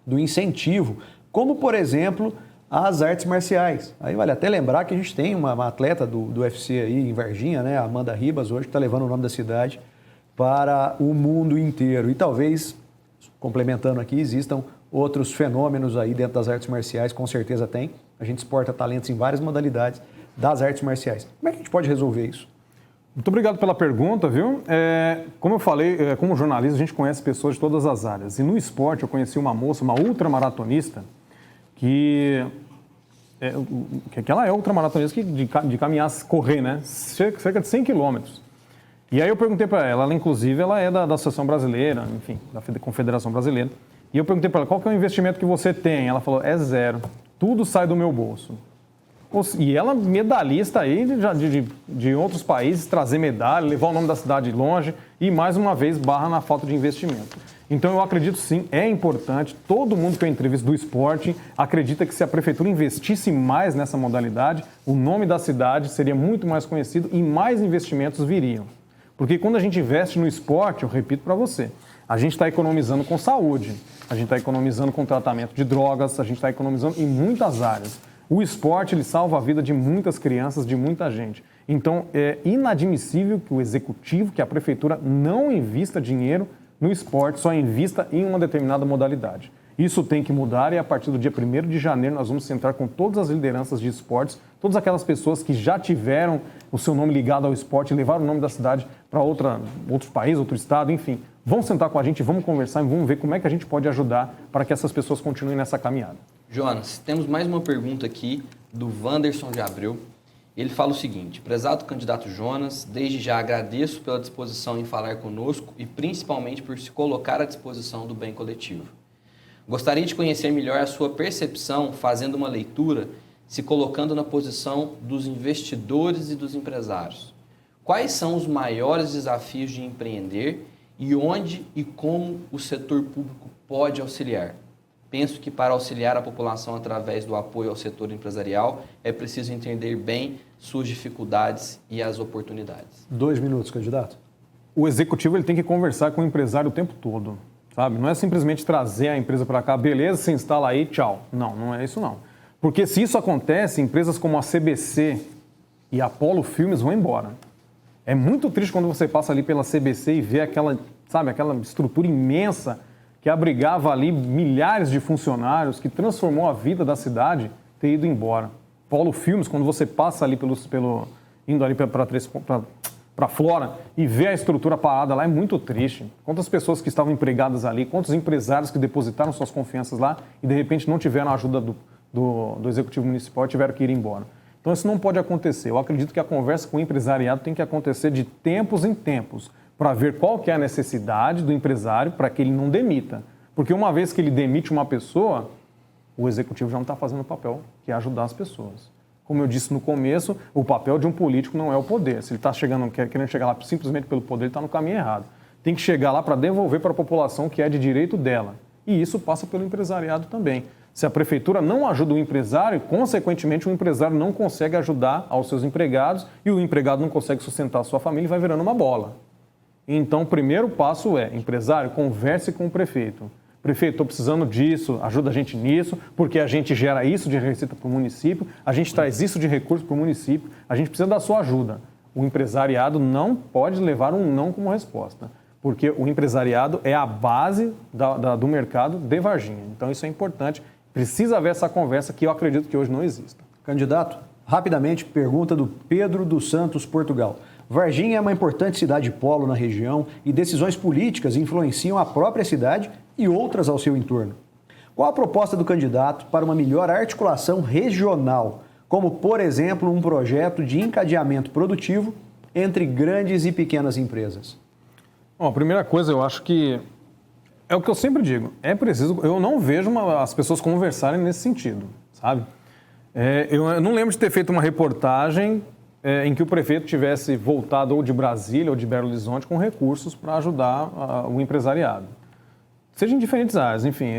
do incentivo, como, por exemplo, as artes marciais. Aí vale até lembrar que a gente tem uma atleta do UFC aí em Varginha, né, a Amanda Ribas, hoje que está levando o nome da cidade para o mundo inteiro. E talvez, complementando aqui, existam outros fenômenos aí dentro das artes marciais, com certeza tem. A gente exporta talentos em várias modalidades das artes marciais. Como é que a gente pode resolver isso? Muito obrigado pela pergunta, viu? Como eu falei, como jornalista, a gente conhece pessoas de todas as áreas. E no esporte eu conheci uma moça, uma ultramaratonista, que ela é ultramaratonista de caminhar, correr, né? Cerca de 100 quilômetros. E aí eu perguntei para ela, inclusive, ela é da Associação Brasileira, enfim, da Confederação Brasileira. E eu perguntei para ela, qual que é o investimento que você tem? Ela falou, é zero. Tudo sai do meu bolso. E ela, medalhista aí de outros países, trazer medalha, levar o nome da cidade longe e, mais uma vez, barra na falta de investimento. Então, eu acredito sim, é importante. Todo mundo que eu entrevisto do esporte acredita que se a prefeitura investisse mais nessa modalidade, o nome da cidade seria muito mais conhecido e mais investimentos viriam. Porque quando a gente investe no esporte, eu repito para você, a gente está economizando com saúde, a gente está economizando com tratamento de drogas, a gente está economizando em muitas áreas. O esporte, ele salva a vida de muitas crianças, de muita gente. Então, é inadmissível que o executivo, que a prefeitura não invista dinheiro no esporte, só invista em uma determinada modalidade. Isso tem que mudar e a partir do dia 1º de janeiro nós vamos sentar com todas as lideranças de esportes, todas aquelas pessoas que já tiveram o seu nome ligado ao esporte, levaram o nome da cidade para outro país, outro estado, enfim. Vamos sentar com a gente, vamos conversar e vamos ver como é que a gente pode ajudar para que essas pessoas continuem nessa caminhada. Jonas, temos mais uma pergunta aqui do Wanderson de Abreu. Ele fala o seguinte: prezado candidato Jonas, desde já agradeço pela disposição em falar conosco e principalmente por se colocar à disposição do bem coletivo. Gostaria de conhecer melhor a sua percepção, fazendo uma leitura, se colocando na posição dos investidores e dos empresários. Quais são os maiores desafios de empreender e onde e como o setor público pode auxiliar? Penso que para auxiliar a população através do apoio ao setor empresarial é preciso entender bem suas dificuldades e as oportunidades. 2 minutos, candidato. O executivo ele tem que conversar com o empresário o tempo todo, sabe? Não é simplesmente trazer a empresa para cá, beleza, se instala aí, tchau. Não, não é isso não. Porque se isso acontece, empresas como a CBC e a Apollo Filmes vão embora. É muito triste quando você passa ali pela CBC e vê aquela estrutura imensa que abrigava ali milhares de funcionários, que transformou a vida da cidade, ter ido embora. Polo Filmes, quando você passa ali indo ali para Flora e vê a estrutura parada lá, é muito triste. Quantas pessoas que estavam empregadas ali, quantos empresários que depositaram suas confianças lá e de repente não tiveram a ajuda do Executivo Municipal e tiveram que ir embora. Então isso não pode acontecer. Eu acredito que a conversa com o empresariado tem que acontecer de tempos em tempos, para ver qual que é a necessidade do empresário para que ele não demita. Porque uma vez que ele demite uma pessoa, o executivo já não está fazendo o papel, que é ajudar as pessoas. Como eu disse no começo, o papel de um político não é o poder. Se ele está querendo chegar lá simplesmente pelo poder, ele está no caminho errado. Tem que chegar lá para devolver para a população o que é de direito dela. E isso passa pelo empresariado também. Se a prefeitura não ajuda o empresário, consequentemente o empresário não consegue ajudar aos seus empregados e o empregado não consegue sustentar a sua família e vai virando uma bola. Então, o primeiro passo é, empresário, converse com o prefeito. Prefeito, estou precisando disso, ajuda a gente nisso, porque a gente gera isso de receita para o município, a gente traz isso de recurso para o município, a gente precisa da sua ajuda. O empresariado não pode levar um não como resposta, porque o empresariado é a base do mercado de Varginha. Então, isso é importante. Precisa haver essa conversa que eu acredito que hoje não exista. Candidato, rapidamente, pergunta do Pedro dos Santos, Portugal. Varginha é uma importante cidade polo na região e decisões políticas influenciam a própria cidade e outras ao seu entorno. Qual a proposta do candidato para uma melhor articulação regional, como, por exemplo, um projeto de encadeamento produtivo entre grandes e pequenas empresas? Bom, a primeira coisa, eu acho que é o que eu sempre digo, é preciso, eu não vejo as pessoas conversarem nesse sentido, sabe? Eu não lembro de ter feito uma reportagem em que o prefeito tivesse voltado ou de Brasília ou de Belo Horizonte com recursos para ajudar o empresariado. Seja em diferentes áreas, enfim,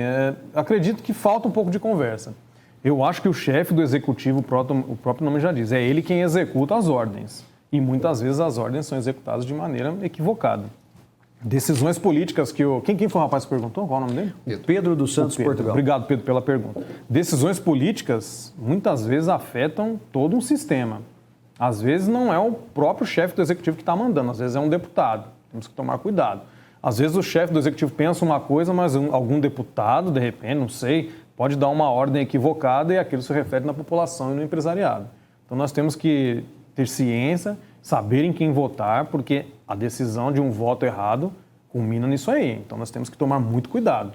acredito que falta um pouco de conversa. Eu acho que o chefe do executivo, o próprio nome já diz, é ele quem executa as ordens. E muitas vezes as ordens são executadas de maneira equivocada. Decisões políticas que Quem foi o rapaz que perguntou? Qual é o nome dele? Pedro dos Santos, Portugal. Obrigado, Pedro, pela pergunta. Decisões políticas muitas vezes afetam todo um sistema. Às vezes não é o próprio chefe do executivo que está mandando, às vezes é um deputado. Temos que tomar cuidado. Às vezes o chefe do executivo pensa uma coisa, mas algum deputado, de repente, não sei, pode dar uma ordem equivocada e aquilo se reflete na população e no empresariado. Então nós temos que ter ciência, saber em quem votar, porque a decisão de um voto errado culmina nisso aí. Então nós temos que tomar muito cuidado.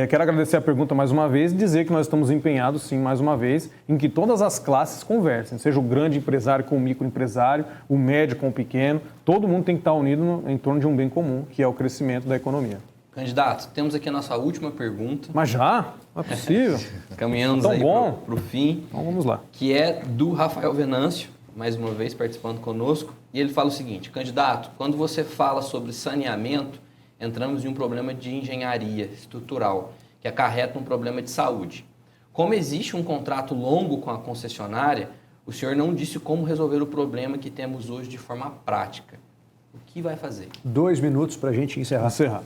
Quero agradecer a pergunta mais uma vez e dizer que nós estamos empenhados, sim, mais uma vez, em que todas as classes conversem, seja o grande empresário com o microempresário, o médio com o pequeno, todo mundo tem que estar unido em torno de um bem comum, que é o crescimento da economia. Candidato, temos aqui a nossa última pergunta. Mas já? Não é possível. Caminhamos Tão aí bom. para o fim. Então vamos lá. Que é do Rafael Venâncio, mais uma vez participando conosco. E ele fala o seguinte: candidato, quando você fala sobre saneamento, entramos em um problema de engenharia estrutural, que acarreta um problema de saúde. Como existe um contrato longo com a concessionária, o senhor não disse como resolver o problema que temos hoje de forma prática. O que vai fazer? 2 minutos para a gente encerrar.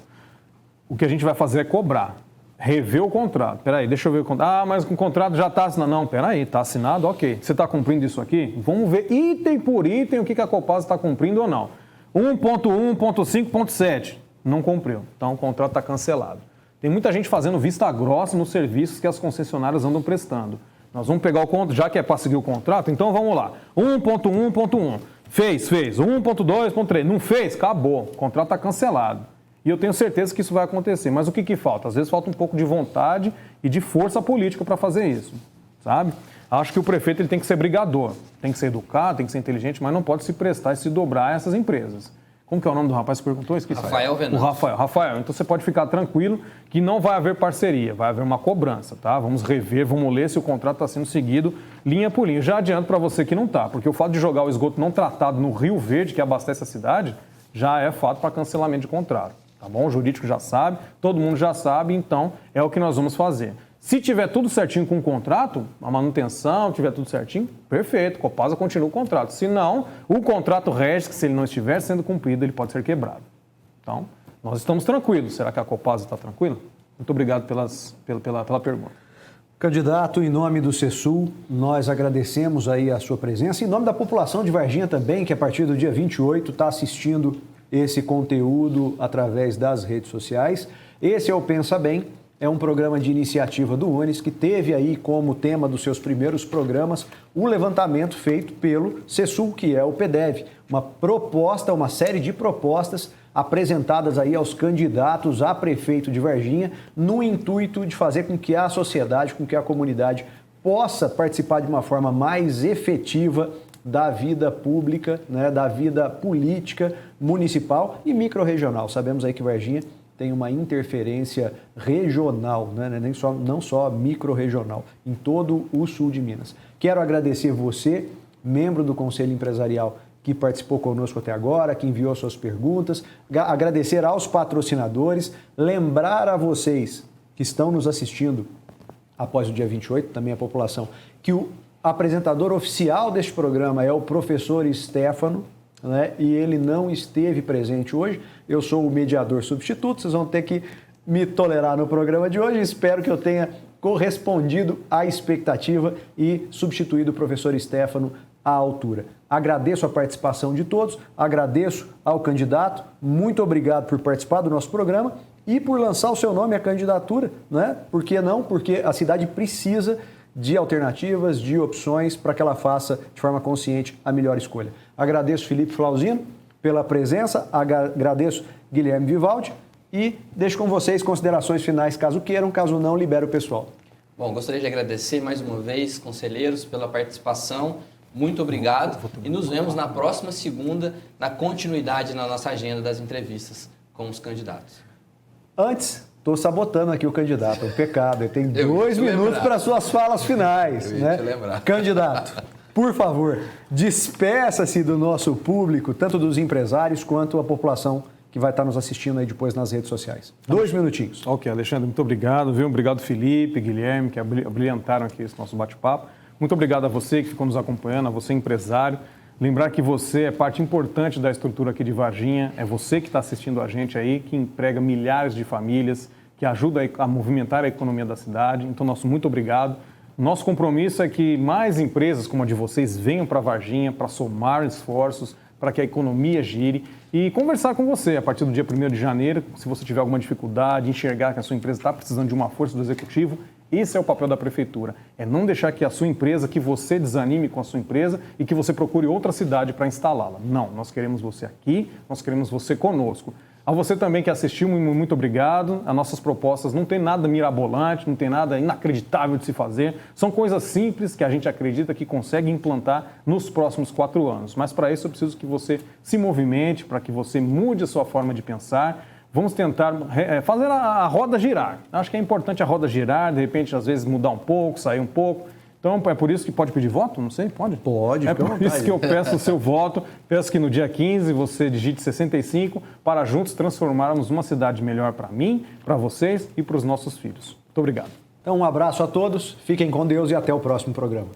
O que a gente vai fazer é cobrar, rever o contrato. Peraí, deixa eu ver o contrato. Mas o contrato já está assinado. Não, peraí, está assinado, ok. Você está cumprindo isso aqui? Vamos ver item por item o que a Copasa está cumprindo ou não. 1.1, 1.5, 1.7. Não cumpriu. Então o contrato está cancelado. Tem muita gente fazendo vista grossa nos serviços que as concessionárias andam prestando. Nós vamos pegar o contrato, já que é para seguir o contrato, então vamos lá. 1.1, 1.1. Fez. 1.2, 1.3. Não fez? Acabou. O contrato está cancelado. E eu tenho certeza que isso vai acontecer. Mas o que falta? Às vezes falta um pouco de vontade e de força política para fazer isso, sabe? Acho que o prefeito ele tem que ser brigador, tem que ser educado, tem que ser inteligente, mas não pode se prestar e se dobrar a essas empresas. Como que é o nome do rapaz que perguntou? Esqueci. Rafael Venâncio. O Rafael. Então você pode ficar tranquilo que não vai haver parceria, vai haver uma cobrança, tá? Vamos rever, vamos ler se o contrato está sendo seguido linha por linha. Já adianto para você que não está, porque o fato de jogar o esgoto não tratado no Rio Verde, que abastece a cidade, já é fato para cancelamento de contrato, tá bom? O jurídico já sabe, todo mundo já sabe, então é o que nós vamos fazer. Se tiver tudo certinho com o contrato, a manutenção, tiver tudo certinho, perfeito, Copasa continua o contrato. Se não, o contrato rege que se ele não estiver sendo cumprido, ele pode ser quebrado. Então, nós estamos tranquilos. Será que a Copasa está tranquila? Muito obrigado pela pergunta. Candidato, em nome do CESUL, nós agradecemos aí a sua presença. Em nome da população de Varginha também, que a partir do dia 28 está assistindo esse conteúdo através das redes sociais. Esse é o Pensa Bem. É um programa de iniciativa do UNES que teve aí como tema dos seus primeiros programas o levantamento feito pelo CESUL, que é o PDEV. Uma série de propostas apresentadas aí aos candidatos a prefeito de Varginha no intuito de fazer com que a sociedade, com que a comunidade possa participar de uma forma mais efetiva da vida pública, né, da vida política municipal e microrregional. Sabemos aí que Varginha tem uma interferência regional, né? Não só microrregional, em todo o sul de Minas. Quero agradecer você, membro do Conselho Empresarial, que participou conosco até agora, que enviou suas perguntas, agradecer aos patrocinadores, lembrar a vocês que estão nos assistindo após o dia 28, também a população, que o apresentador oficial deste programa é o professor Stefano, né? E ele não esteve presente hoje. Eu sou o mediador substituto, vocês vão ter que me tolerar no programa de hoje. Espero que eu tenha correspondido à expectativa e substituído o professor Stefano à altura. Agradeço a participação de todos, agradeço ao candidato, muito obrigado por participar do nosso programa e por lançar o seu nome à candidatura, né? Por que não? Porque a cidade precisa de alternativas, de opções para que ela faça de forma consciente a melhor escolha. Agradeço Felipe Flauzino pela presença, agradeço Guilherme Vivaldi e deixo com vocês considerações finais, caso queiram, caso não, libero o pessoal. Bom, gostaria de agradecer mais uma vez, conselheiros, pela participação. Muito obrigado e nos vemos na próxima segunda, na continuidade na nossa agenda das entrevistas com os candidatos. Antes, estou sabotando aqui o candidato, é um pecado. Ele tem 2 minutos para suas falas finais. Né? Candidato, por favor, despeça-se do nosso público, tanto dos empresários quanto a população que vai estar nos assistindo aí depois nas redes sociais. 2 minutinhos. Ok, Alexandre, muito obrigado, viu? Obrigado, Felipe, Guilherme, que brilhantaram aqui esse nosso bate-papo. Muito obrigado a você que ficou nos acompanhando, a você empresário. Lembrar que você é parte importante da estrutura aqui de Varginha, é você que está assistindo a gente aí, que emprega milhares de famílias, que ajuda a movimentar a economia da cidade. Então, nosso muito obrigado. Nosso compromisso é que mais empresas como a de vocês venham para Varginha para somar esforços, para que a economia gire e conversar com você a partir do dia 1º de janeiro, se você tiver alguma dificuldade, enxergar que a sua empresa está precisando de uma força do executivo. Esse é o papel da prefeitura, é não deixar que a sua empresa, que você desanime com a sua empresa e que você procure outra cidade para instalá-la. Não, nós queremos você aqui, nós queremos você conosco. A você também que assistiu, muito obrigado. As nossas propostas não tem nada mirabolante, não tem nada inacreditável de se fazer. São coisas simples que a gente acredita que consegue implantar nos próximos 4 anos. Mas para isso eu preciso que você se movimente, para que você mude a sua forma de pensar. Vamos tentar fazer a roda girar. Acho que é importante a roda girar, de repente, às vezes, mudar um pouco, sair um pouco. Então, é por isso que pode pedir voto? Não sei, pode? Pode, é por isso que eu peço o seu voto. Peço que no dia 15 você digite 65 para juntos transformarmos uma cidade melhor para mim, para vocês e para os nossos filhos. Muito obrigado. Então, um abraço a todos, fiquem com Deus e até o próximo programa.